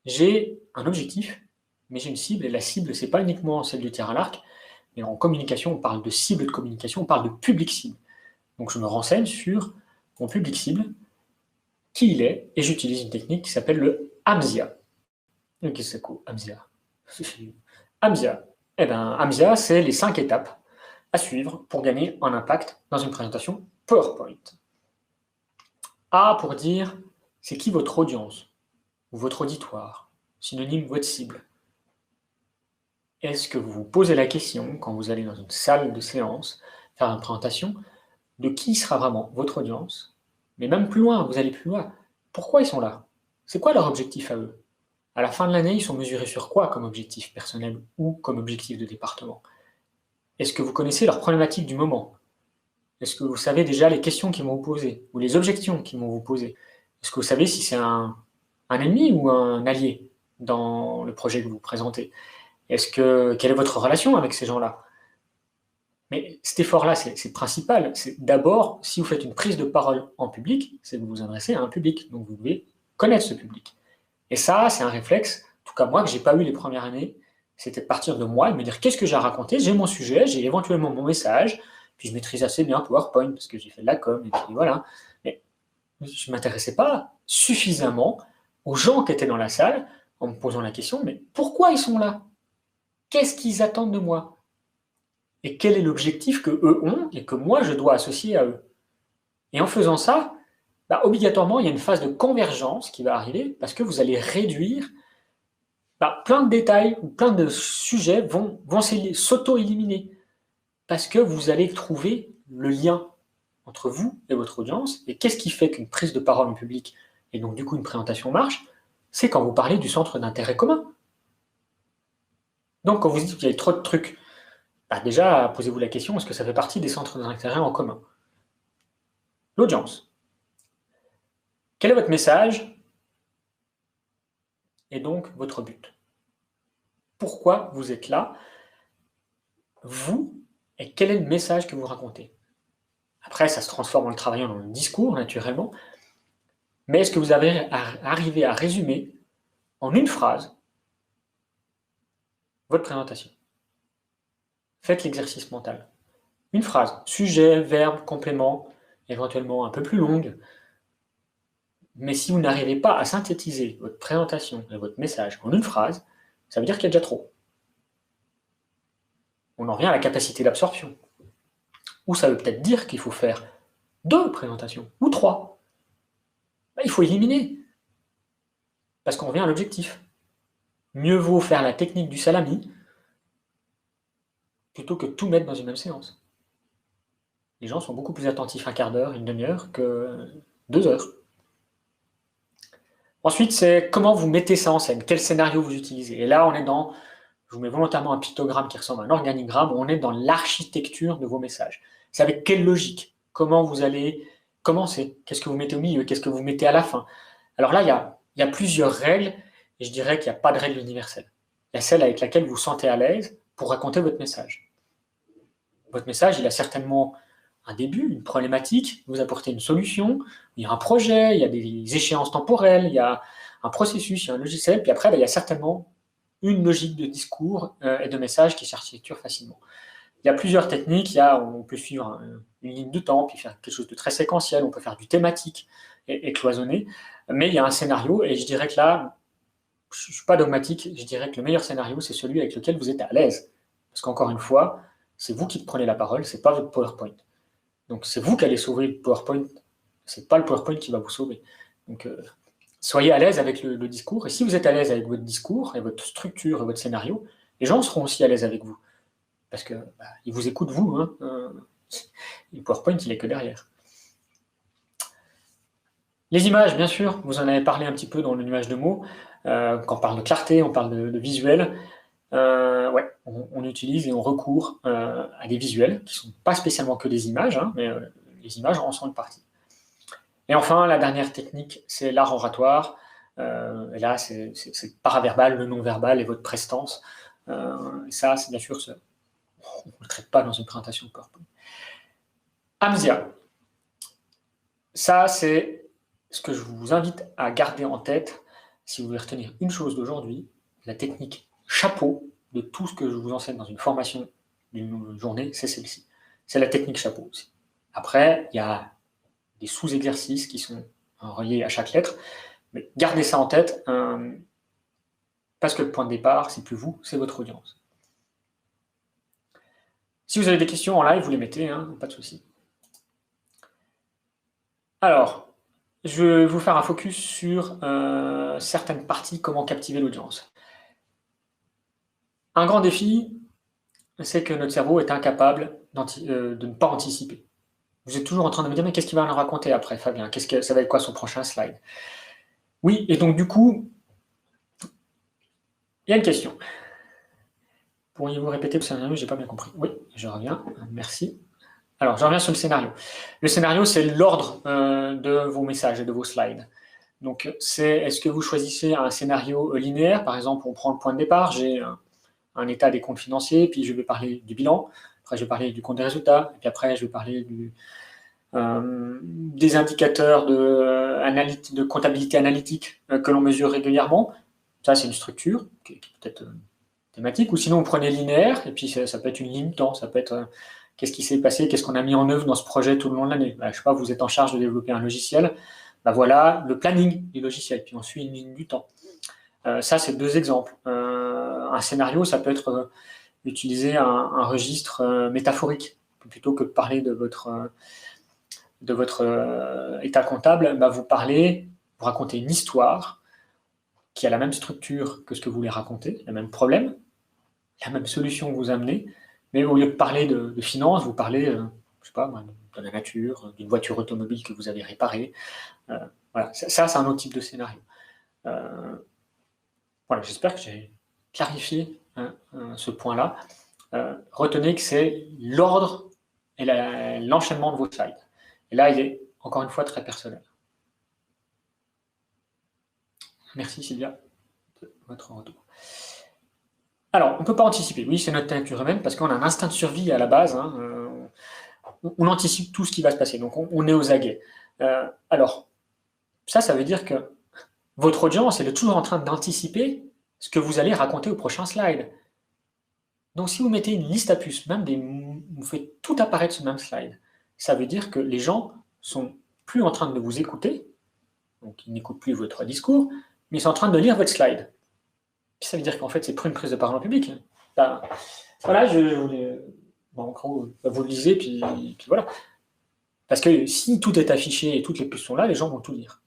J'ai un objectif, mais j'ai une cible, et la cible, c'est pas uniquement celle du tir à l'arc, mais en communication, on parle de cible de communication, on parle de public cible. Donc je me renseigne sur mon public cible, qui il est, et j'utilise une technique qui s'appelle le AMSIA. Qu'est-ce que c'est quoi, AMSIA? AMSIA. Eh bien, AMSIA, c'est les 5 étapes à suivre pour gagner en impact dans une présentation PowerPoint. A pour dire, c'est qui votre audience, ou votre auditoire, synonyme votre cible. Est-ce que vous vous posez la question, quand vous allez dans une salle de séance, faire une présentation, de qui sera vraiment votre audience? Mais même plus loin, vous allez plus loin. Pourquoi ils sont là? C'est quoi leur objectif à eux? À la fin de l'année, ils sont mesurés sur quoi comme objectif personnel ou comme objectif de département? Est-ce que vous connaissez leurs problématiques du moment? Est-ce que vous savez déjà les questions qu'ils vont vous poser ou les objections qu'ils vont vous poser? Est-ce que vous savez si c'est un ennemi ou un allié dans le projet que vous présentez? Quelle est votre relation avec ces gens-là? Mais cet effort-là, c'est principal. C'est d'abord, si vous faites une prise de parole en public, c'est que vous vous adressez à un public. Donc, vous devez connaître ce public. Et ça, c'est un réflexe, en tout cas moi, que je n'ai pas eu les premières années. C'était de partir de moi et de me dire qu'est-ce que j'ai à raconter. J'ai mon sujet, j'ai éventuellement mon message, puis je maîtrise assez bien PowerPoint parce que j'ai fait de la com, et puis voilà. Mais je ne m'intéressais pas suffisamment aux gens qui étaient dans la salle en me posant la question, mais pourquoi ils sont là? Qu'est-ce qu'ils attendent de moi? Et quel est l'objectif que eux ont et que moi je dois associer à eux? Et en faisant ça, obligatoirement, il y a une phase de convergence qui va arriver parce que vous allez réduire plein de détails ou plein de sujets vont s'auto-éliminer parce que vous allez trouver le lien entre vous et votre audience. Et qu'est-ce qui fait qu'une prise de parole en public et donc du coup une présentation marche? C'est quand vous parlez du centre d'intérêt commun. Donc quand vous dites qu'il y a trop de trucs, déjà posez-vous la question, est-ce que ça fait partie des centres d'intérêt en commun? L'audience. Quel est votre message et donc votre but? Pourquoi vous êtes là, vous, et quel est le message que vous racontez? Après, ça se transforme en le travaillant dans le discours, naturellement. Mais est-ce que vous avez arrivé à résumer en une phrase votre présentation? Faites l'exercice mental. Une phrase, sujet, verbe, complément, éventuellement un peu plus longue. Mais si vous n'arrivez pas à synthétiser votre présentation et votre message en une phrase, ça veut dire qu'il y a déjà trop. On en revient à la capacité d'absorption. Ou ça veut peut-être dire qu'il faut faire 2 présentations, ou 3. Il faut éliminer, parce qu'on revient à l'objectif. Mieux vaut faire la technique du salami plutôt que tout mettre dans une même séance. Les gens sont beaucoup plus attentifs un quart d'heure, une demi-heure que 2 heures. Ensuite, c'est comment vous mettez ça en scène, quel scénario vous utilisez. Et là, on est dans, je vous mets volontairement un pictogramme qui ressemble à un organigramme, on est dans l'architecture de vos messages. C'est avec quelle logique, comment vous allez commencer, qu'est-ce que vous mettez au milieu, qu'est-ce que vous mettez à la fin. Alors là, il y a plusieurs règles, et je dirais qu'il n'y a pas de règle universelle. Il y a celle avec laquelle vous vous sentez à l'aise pour raconter votre message. Votre message, il a certainement un début, une problématique, vous apportez une solution, il y a un projet, il y a des échéances temporelles, il y a un processus, il y a un logiciel, puis après, il y a certainement une logique de discours et de message qui s'architecture facilement. Il y a plusieurs techniques, on peut suivre une ligne de temps, puis faire quelque chose de très séquentiel, on peut faire du thématique et cloisonner, mais il y a un scénario, et je dirais que là, je ne suis pas dogmatique, je dirais que le meilleur scénario, c'est celui avec lequel vous êtes à l'aise. Parce qu'encore une fois, c'est vous qui prenez la parole, ce n'est pas votre PowerPoint. Donc c'est vous qui allez sauver le PowerPoint, ce n'est pas le PowerPoint qui va vous sauver. Donc soyez à l'aise avec le discours, et si vous êtes à l'aise avec votre discours, et votre structure, et votre scénario, les gens seront aussi à l'aise avec vous. Parce qu'ils vous écoutent vous, hein, le PowerPoint, il n'est que derrière. Les images, bien sûr, vous en avez parlé un petit peu dans le nuage de mots. Quand on parle de clarté, on parle de visuel. On utilise et on recourt à des visuels qui ne sont pas spécialement que des images, hein, mais les images en sont une partie. Et enfin, la dernière technique, c'est l'art oratoire. Et là, c'est le paraverbal, le non-verbal et votre prestance. Ça, c'est bien sûr, on ne le traite pas dans une présentation PowerPoint. Amnesia. Ça, c'est ce que je vous invite à garder en tête si vous voulez retenir une chose d'aujourd'hui, la technique chapeau de tout ce que je vous enseigne dans une formation d'une journée, c'est celle-ci. C'est la technique chapeau aussi. Après, il y a des sous-exercices qui sont reliés à chaque lettre, mais gardez ça en tête, parce que le point de départ, c'est plus vous, c'est votre audience. Si vous avez des questions en live, vous les mettez, hein, pas de souci. Alors, je vais vous faire un focus sur certaines parties, comment captiver l'audience. Un grand défi, c'est que notre cerveau est incapable de ne pas anticiper. Vous êtes toujours en train de me dire, mais qu'est-ce qu'il va nous raconter après, Fabien? Ça va être quoi son prochain slide? Oui, et donc du coup, il y a une question. Pourriez-vous répéter le scénario? Je n'ai pas bien compris. Oui, je reviens. Merci. Alors, je reviens sur le scénario. Le scénario, c'est l'ordre de vos messages et de vos slides. Donc, est-ce que vous choisissez un scénario linéaire? Par exemple, on prend le point de départ, j'ai un état des comptes financiers, puis je vais parler du bilan, après je vais parler du compte des résultats, et puis après je vais parler des indicateurs de comptabilité analytique que l'on mesure régulièrement. Ça, c'est une structure qui est peut-être thématique, ou sinon, vous prenez linéaire, et puis ça peut être une ligne de temps, ça peut être qu'est-ce qui s'est passé, qu'est-ce qu'on a mis en œuvre dans ce projet tout le long de l'année. Je ne sais pas, vous êtes en charge de développer un logiciel, voilà le planning du logiciel, puis on suit une ligne du temps. Ça, c'est 2 exemples. Un scénario, ça peut être utiliser un registre métaphorique, plutôt que de parler de votre état comptable, vous racontez une histoire qui a la même structure que ce que vous voulez raconter, le même problème, la même solution que vous amenez, mais au lieu de parler de finances, vous parlez, je sais pas, de la nature, d'une voiture automobile que vous avez réparée. Voilà, ça, c'est un autre type de scénario. Voilà, j'espère que j'ai clarifié ce point-là. Retenez que c'est l'ordre et l'enchaînement de vos slides. Et là, il est, encore une fois, très personnel. Merci Sylvia de votre retour. Alors, on ne peut pas anticiper. Oui, c'est notre nature humaine parce qu'on a un instinct de survie à la base. on anticipe tout ce qui va se passer, donc on est aux aguets. Alors, ça veut dire que votre audience, elle est toujours en train d'anticiper ce que vous allez raconter au prochain slide. Donc, si vous mettez une liste à puces, vous faites tout apparaître sur le même slide, ça veut dire que les gens sont plus en train de vous écouter, donc ils n'écoutent plus votre discours, mais ils sont en train de lire votre slide. Puis ça veut dire qu'en fait, c'est plus une prise de parole en public. Ben, voilà, je voulais... Bon, en gros, vous le lisez, puis voilà. Parce que si tout est affiché et toutes les puces sont là, les gens vont tout lire.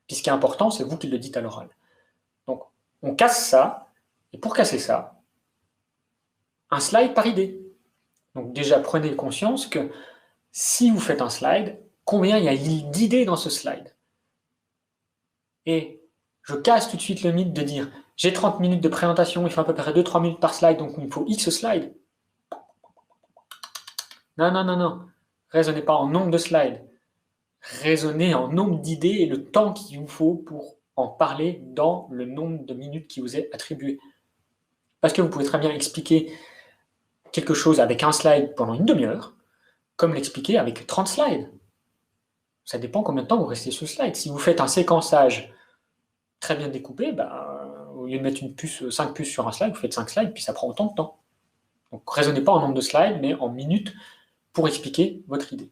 Puis ce qui est important, c'est vous qui le dites à l'oral. Donc, on casse ça, et pour casser ça, un slide par idée. Donc déjà, prenez conscience que si vous faites un slide, combien il y a d'idées dans ce slide. Et je casse tout de suite le mythe de dire j'ai 30 minutes de présentation, il faut à peu près 2-3 minutes par slide, donc il me faut X slides. Non. Raisonnez pas en nombre de slides. Raisonnez en nombre d'idées et le temps qu'il vous faut pour en parler dans le nombre de minutes qui vous est attribué. Parce que vous pouvez très bien expliquer quelque chose avec un slide pendant une demi-heure, comme l'expliquer avec 30 slides. Ça dépend combien de temps vous restez sur le slide. Si vous faites un séquençage très bien découpé, au lieu de mettre 5 puces sur un slide, vous faites 5 slides, puis ça prend autant de temps. Donc, raisonnez pas en nombre de slides, mais en minutes pour expliquer votre idée.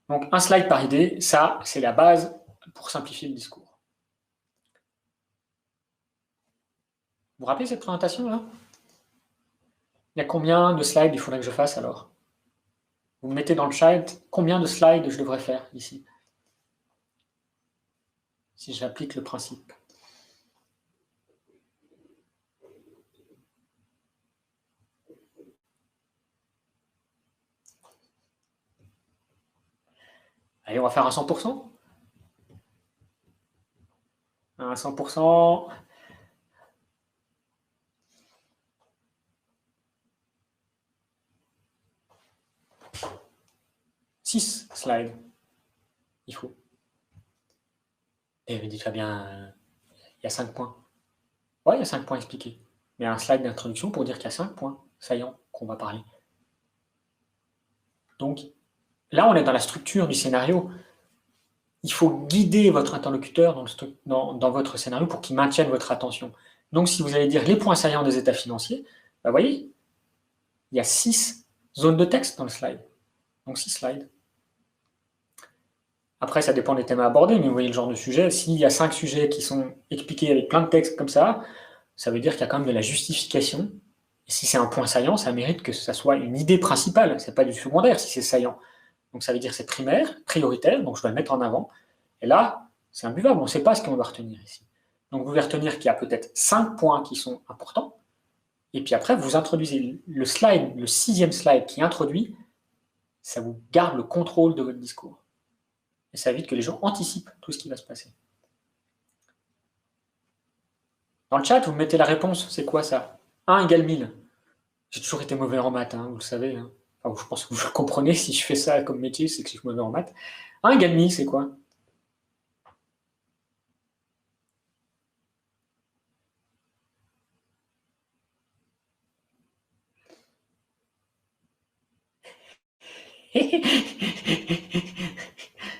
Donc, un slide par idée, ça, c'est la base pour simplifier le discours. Vous vous rappelez cette présentation-là? Il y a combien de slides il faudrait que je fasse alors? Vous me mettez dans le chat combien de slides je devrais faire ici, si j'applique le principe. Allez, on va faire un 100%. Un 100%. Six slides, il faut. Et vous dites, Fabien, il y a 5 points. Ouais, il y a 5 points expliqués. Mais un slide d'introduction pour dire qu'il y a 5 points saillants qu'on va parler. Donc, là, on est dans la structure du scénario. Il faut guider votre interlocuteur dans votre scénario pour qu'il maintienne votre attention. Donc, si vous allez dire les points saillants des états financiers, vous voyez, il y a 6 zones de texte dans le slide. Donc, 6 slides. Après, ça dépend des thèmes à aborder, mais vous voyez le genre de sujet. S'il y a 5 sujets qui sont expliqués avec plein de textes comme ça veut dire qu'il y a quand même de la justification. Et si c'est un point saillant, ça mérite que ça soit une idée principale. Ce n'est pas du secondaire si c'est saillant. Donc ça veut dire que c'est primaire, prioritaire, donc je dois le mettre en avant. Et là, c'est imbuvable, on ne sait pas ce qu'on va retenir ici. Donc vous devez retenir qu'il y a peut-être 5 points qui sont importants. Et puis après, vous introduisez le slide, le 6e slide qui introduit, ça vous garde le contrôle de votre discours. Et ça évite que les gens anticipent tout ce qui va se passer. Dans le chat, vous mettez la réponse, c'est quoi ça? 1 égale 1000. J'ai toujours été mauvais en maths, vous le savez. Enfin, je pense que vous le comprenez, si je fais ça comme métier, c'est que je suis mauvais en maths. 1 égale 1000, c'est quoi?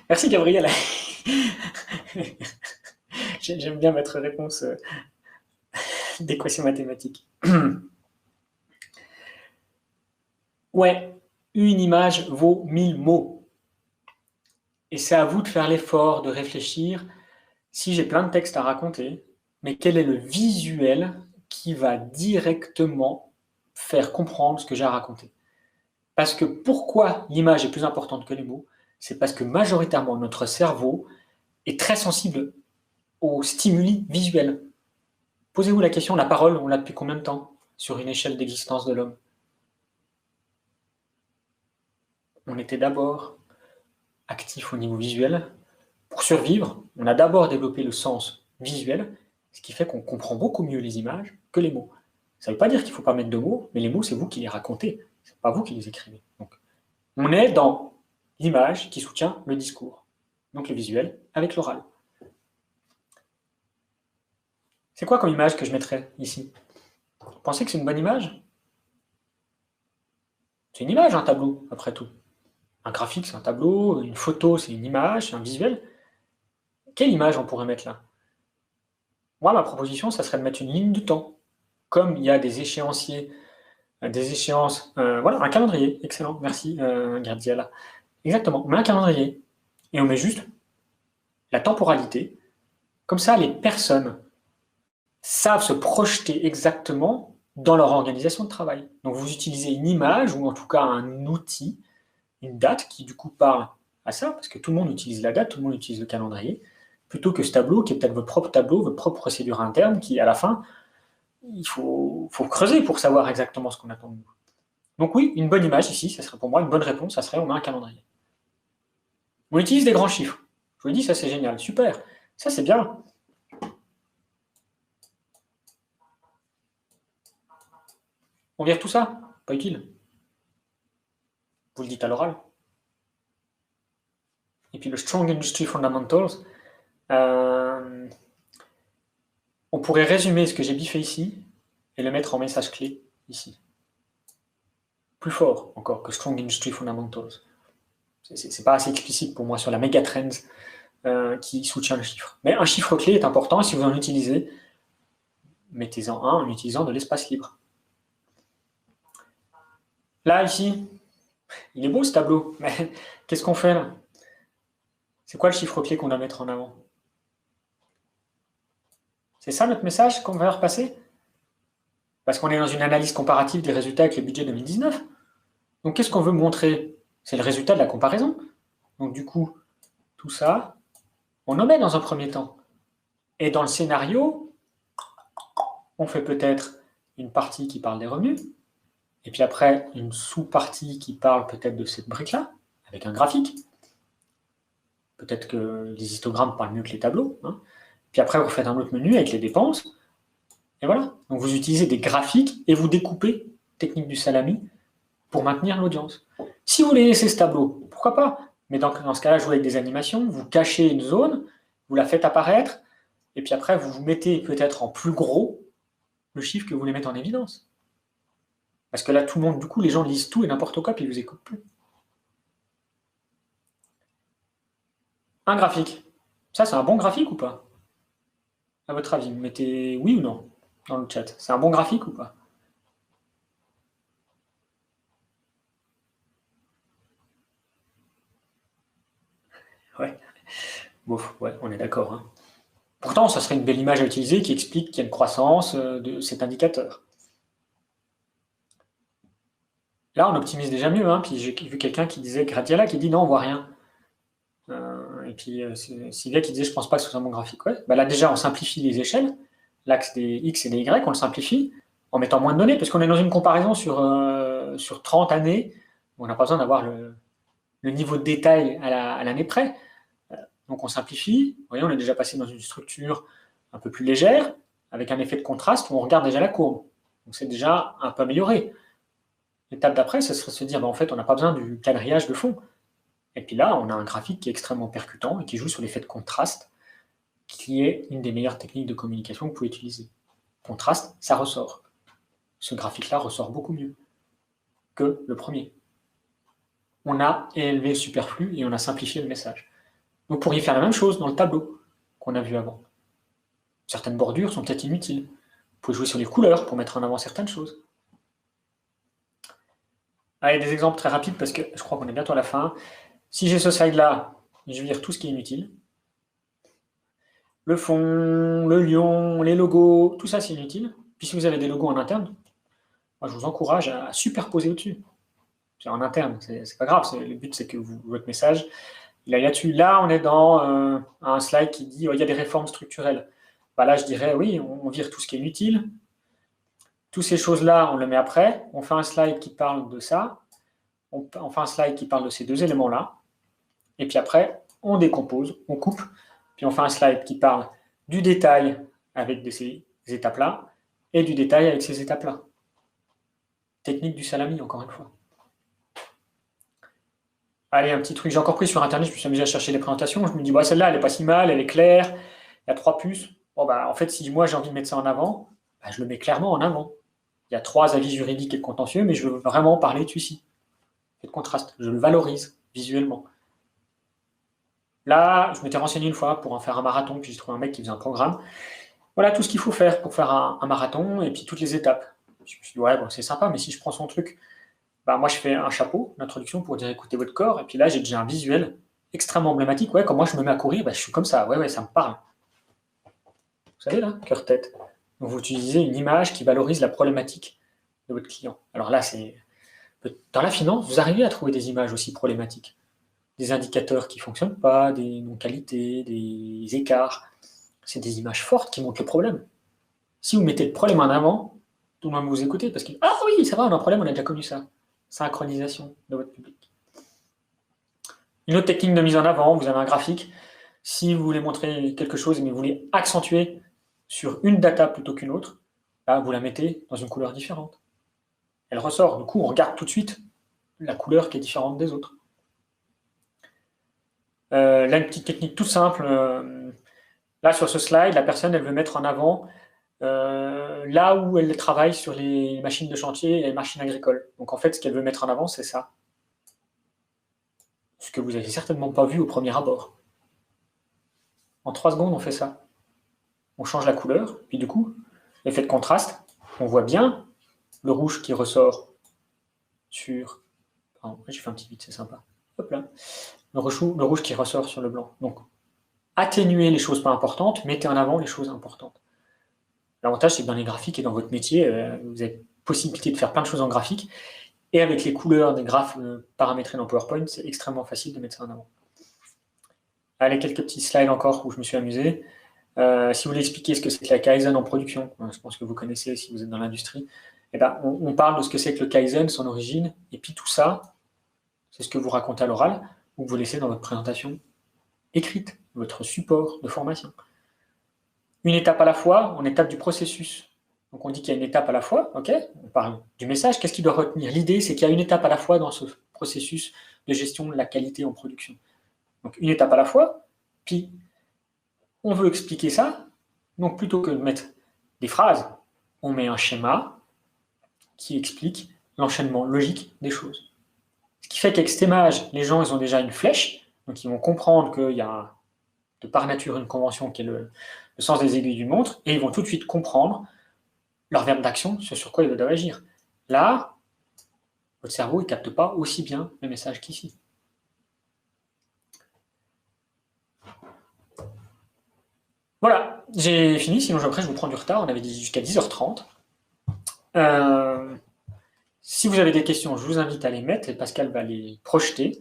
Merci Gabriel. J'aime bien votre réponse d'équation mathématique. Ouais, une image vaut 1000 mots. Et c'est à vous de faire l'effort de réfléchir. Si j'ai plein de textes à raconter, mais quel est le visuel qui va directement faire comprendre ce que j'ai à raconter? Parce que pourquoi l'image est plus importante que les mots? C'est parce que majoritairement notre cerveau est très sensible aux stimuli visuels. Posez-vous la question, la parole, on l'a depuis combien de temps sur une échelle d'existence de l'homme? On était d'abord actif au niveau visuel. Pour survivre, on a d'abord développé le sens visuel, ce qui fait qu'on comprend beaucoup mieux les images que les mots. Ça ne veut pas dire qu'il ne faut pas mettre de mots, mais les mots, c'est vous qui les racontez, ce n'est pas vous qui les écrivez. Donc, on est dans l'image qui soutient le discours, donc le visuel avec l'oral. C'est quoi comme image que je mettrais ici? Vous pensez que c'est une bonne image? C'est une image, un tableau, après tout. Un graphique, c'est un tableau, une photo, c'est une image, c'est un visuel. Quelle image on pourrait mettre là? Moi, ma proposition, ça serait de mettre une ligne de temps. Comme il y a des échéanciers, des échéances, voilà, un calendrier, excellent, merci Gardiala. Exactement, on met un calendrier et on met juste la temporalité. Comme ça, les personnes savent se projeter exactement dans leur organisation de travail. Donc vous utilisez une image ou en tout cas un outil, une date qui du coup parle à ça, parce que tout le monde utilise la date, tout le monde utilise le calendrier, plutôt que ce tableau qui est peut-être votre propre tableau, votre propre procédure interne, qui à la fin, il faut creuser pour savoir exactement ce qu'on attend de nous. Donc oui, une bonne image ici, ça serait pour moi une bonne réponse, ça serait on met un calendrier. On utilise des grands chiffres. Je vous dis, ça c'est génial, super. Ça c'est bien. On vire tout ça? Pas utile. Vous le dites à l'oral. Et puis le Strong Industry Fundamentals, on pourrait résumer ce que j'ai biffé ici et le mettre en message clé ici. Plus fort encore que Strong Industry Fundamentals. C'est pas assez explicite pour moi sur la méga trend qui soutient le chiffre. Mais un chiffre clé est important et si vous en utilisez, mettez-en un en utilisant de l'espace libre. Là, ici, il est beau ce tableau, mais qu'est-ce qu'on fait là? C'est quoi le chiffre clé qu'on doit mettre en avant? C'est ça notre message qu'on va repasser? Parce qu'on est dans une analyse comparative des résultats avec le budget 2019. Donc qu'est-ce qu'on veut montrer? C'est le résultat de la comparaison. Donc du coup, tout ça, on en met dans un premier temps. Et dans le scénario, on fait peut-être une partie qui parle des revenus, et puis après une sous-partie qui parle peut-être de cette brique-là, avec un graphique. Peut-être que les histogrammes parlent mieux que les tableaux. Hein. Puis après, vous faites un autre menu avec les dépenses. Et voilà. Donc vous utilisez des graphiques et vous découpez, technique du salami, pour maintenir l'audience. Si vous voulez laisser ce tableau, pourquoi pas? Mais dans ce cas-là, jouez avec des animations, vous cachez une zone, vous la faites apparaître, et puis après, vous mettez peut-être en plus gros le chiffre que vous voulez mettre en évidence. Parce que là, tout le monde, du coup, les gens lisent tout et n'importe quoi, puis ils vous écoutent plus. Un graphique. Ça, c'est un bon graphique ou pas? À votre avis, vous mettez oui ou non dans le chat. C'est un bon graphique ou pas? Ouais. Bof, ouais, on est d'accord. Hein. Pourtant, ça serait une belle image à utiliser qui explique qu'il y a une croissance de cet indicateur. Là, on optimise déjà mieux. Hein. Puis j'ai vu quelqu'un qui disait, Gradiala, qui dit non, on voit rien. Et puis Sylvia qui disait, je pense pas que ce soit mon graphique. Ouais. Bah là, déjà, on simplifie les échelles. L'axe des X et des Y, on le simplifie en mettant moins de données, parce qu'on est dans une comparaison sur 30 années. On n'a pas besoin d'avoir le niveau de détail à l'année près. Donc on simplifie. Vous voyez, on est déjà passé dans une structure un peu plus légère, avec un effet de contraste où on regarde déjà la courbe. Donc c'est déjà un peu amélioré. L'étape d'après, ce serait de se dire, en fait, on n'a pas besoin du quadrillage de fond. Et puis là, on a un graphique qui est extrêmement percutant et qui joue sur l'effet de contraste, qui est une des meilleures techniques de communication que vous pouvez utiliser. Contraste, ça ressort. Ce graphique-là ressort beaucoup mieux que le premier. On a élevé le superflu et on a simplifié le message. Vous pourriez faire la même chose dans le tableau qu'on a vu avant. Certaines bordures sont peut-être inutiles. Vous pouvez jouer sur les couleurs pour mettre en avant certaines choses. Allez, des exemples très rapides parce que je crois qu'on est bientôt à la fin. Si j'ai ce slide-là, je vais dire tout ce qui est inutile. Le fond, le lion, les logos, tout ça c'est inutile. Puis si vous avez des logos en interne, moi je vous encourage à superposer au-dessus. C'est en interne, c'est pas grave. Le but c'est que votre message, il est là-dessus. Là, on est dans un slide qui dit il y a des réformes structurelles. Bah là, je dirais oui, on vire tout ce qui est inutile. Toutes ces choses-là, on le met après. On fait un slide qui parle de ça. On fait un slide qui parle de ces deux éléments-là. Et puis après, on décompose, on coupe. Puis on fait un slide qui parle du détail avec ces étapes-là et du détail avec ces étapes-là. Technique du salami, encore une fois. Allez, un petit truc, j'ai encore pris sur Internet, je me suis amusé à chercher les présentations. Je me dis, celle-là, elle n'est pas si mal, elle est claire, il y a 3 puces. Bon, en fait, si moi j'ai envie de mettre ça en avant, je le mets clairement en avant. Il y a 3 avis juridiques et contentieux, mais je veux vraiment parler de celui-ci. effet de contraste, je le valorise visuellement. Là, je m'étais renseigné une fois pour en faire un marathon, puis j'ai trouvé un mec qui faisait un programme. Voilà tout ce qu'il faut faire pour faire un marathon, et puis toutes les étapes. Je me suis dit, ouais, bon, c'est sympa, mais si je prends son truc, bah, moi je fais un chapeau, l'introduction pour dire écoutez votre corps, et puis là j'ai déjà un visuel extrêmement emblématique. Ouais, quand moi je me mets à courir, bah, je suis comme ça, ouais, ça me parle. Vous savez là, cœur-tête. Donc vous utilisez une image qui valorise la problématique de votre client. Alors là, c'est dans la finance, vous arrivez à trouver des images aussi problématiques. Des indicateurs qui ne fonctionnent pas, des non-qualités, des écarts. C'est des images fortes qui montrent le problème. Si vous mettez le problème en avant, tout le monde vous écoutez parce que ah oui, ça va, on a un problème, on a déjà connu ça. Synchronisation de votre public. Une autre technique de mise en avant, vous avez un graphique. Si vous voulez montrer quelque chose, mais vous voulez accentuer sur une data plutôt qu'une autre, là, vous la mettez dans une couleur différente. Elle ressort. Du coup, on regarde tout de suite la couleur qui est différente des autres. Là, une petite technique toute simple. Là, sur ce slide, la personne, elle veut mettre en avant là où elle travaille sur les machines de chantier et les machines agricoles. Donc, en fait, ce qu'elle veut mettre en avant, c'est ça. Ce que vous n'avez certainement pas vu au premier abord. En 3 secondes, on fait ça. On change la couleur, puis du coup, l'effet de contraste, on voit bien le rouge qui ressort sur... Pardon, j'ai fait un petit vide, c'est sympa. Hop là. Le rouge qui ressort sur le blanc. Donc, atténuez les choses pas importantes, mettez en avant les choses importantes. L'avantage, c'est que dans les graphiques et dans votre métier, vous avez possibilité de faire plein de choses en graphique, et avec les couleurs des graphes paramétrés dans PowerPoint, c'est extrêmement facile de mettre ça en avant. Allez, quelques petits slides encore où je me suis amusé. Si vous voulez expliquer ce que c'est que la Kaizen en production, je pense que vous connaissez si vous êtes dans l'industrie, eh ben, on parle de ce que c'est que le Kaizen, son origine, et puis tout ça, c'est ce que vous racontez à l'oral, ou que vous laissez dans votre présentation écrite, votre support de formation. Une étape à la fois, on étape du processus. Donc on dit qu'il y a une étape à la fois, ok, on parle du message, qu'est-ce qu'il doit retenir? L'idée, c'est qu'il y a une étape à la fois dans ce processus de gestion de la qualité en production. Donc une étape à la fois, puis on veut expliquer ça, donc plutôt que de mettre des phrases, on met un schéma qui explique l'enchaînement logique des choses. Ce qui fait qu'avec cette image, les gens ils ont déjà une flèche, donc ils vont comprendre qu'il y a de par nature une convention qui est le sens des aiguilles d'une montre, et ils vont tout de suite comprendre leur verbe d'action, ce sur quoi ils doivent agir. Là, votre cerveau ne capte pas aussi bien le message qu'ici. Voilà, j'ai fini, sinon après je vous prends du retard, on avait dit jusqu'à 10h30. Si vous avez des questions, je vous invite à les mettre, et Pascal va les projeter.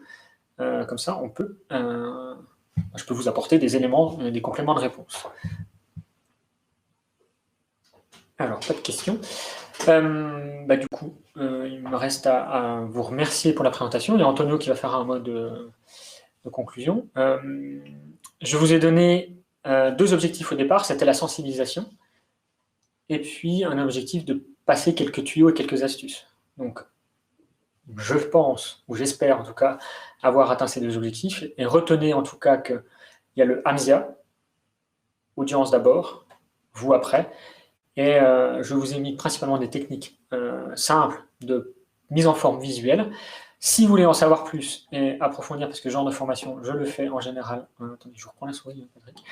Comme ça, on peut, je peux vous apporter des éléments, des compléments de réponse. Alors, pas de questions. Du coup, il me reste à vous remercier pour la présentation. Il y a Antonio qui va faire un mot de conclusion. Je vous ai donné 2 objectifs au départ, c'était la sensibilisation, et puis un objectif de passer quelques tuyaux et quelques astuces. Donc, je pense, ou j'espère en tout cas, avoir atteint ces 2 objectifs, et retenez en tout cas qu'il y a le HAMSIA, audience d'abord, vous après, et je vous ai mis principalement des techniques simples de mise en forme visuelle. Si vous voulez en savoir plus et approfondir, parce que ce genre de formation, je le fais en général... attendez, je reprends la souris, Patrick.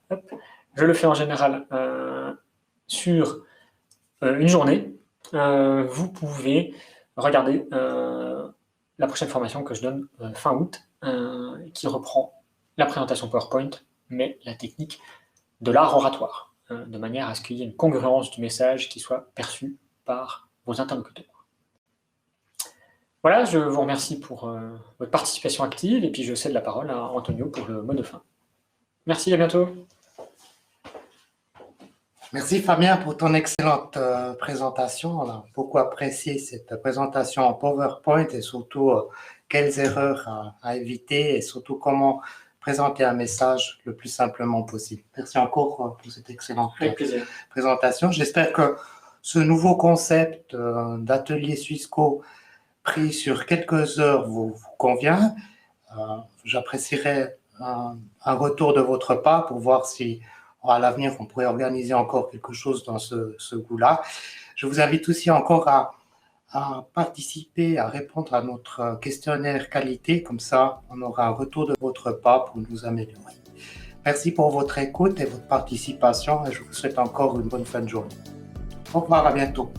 Hop. Je le fais en général sur une journée. Vous pouvez regarder la prochaine formation que je donne fin août, qui reprend la présentation PowerPoint, mais la technique de l'art oratoire, de manière à ce qu'il y ait une congruence du message qui soit perçu par vos interlocuteurs. Voilà, je vous remercie pour votre participation active, et puis je cède la parole à Antonio pour le mot de fin. Merci, à bientôt. Merci Fabien pour ton excellente présentation. On a beaucoup apprécié cette présentation en PowerPoint, et surtout quelles erreurs à éviter, et surtout comment présenter un message le plus simplement possible. Merci encore pour cette excellente présentation. J'espère que ce nouveau concept d'atelier Swissco pris sur quelques heures vous convient. J'apprécierais un retour de votre part pour voir si à l'avenir on pourrait organiser encore quelque chose dans ce goût-là. Je vous invite aussi encore à participer, à répondre à notre questionnaire qualité. Comme ça, on aura un retour de votre part pour nous améliorer. Merci pour votre écoute et votre participation et je vous souhaite encore une bonne fin de journée. Au revoir, à bientôt.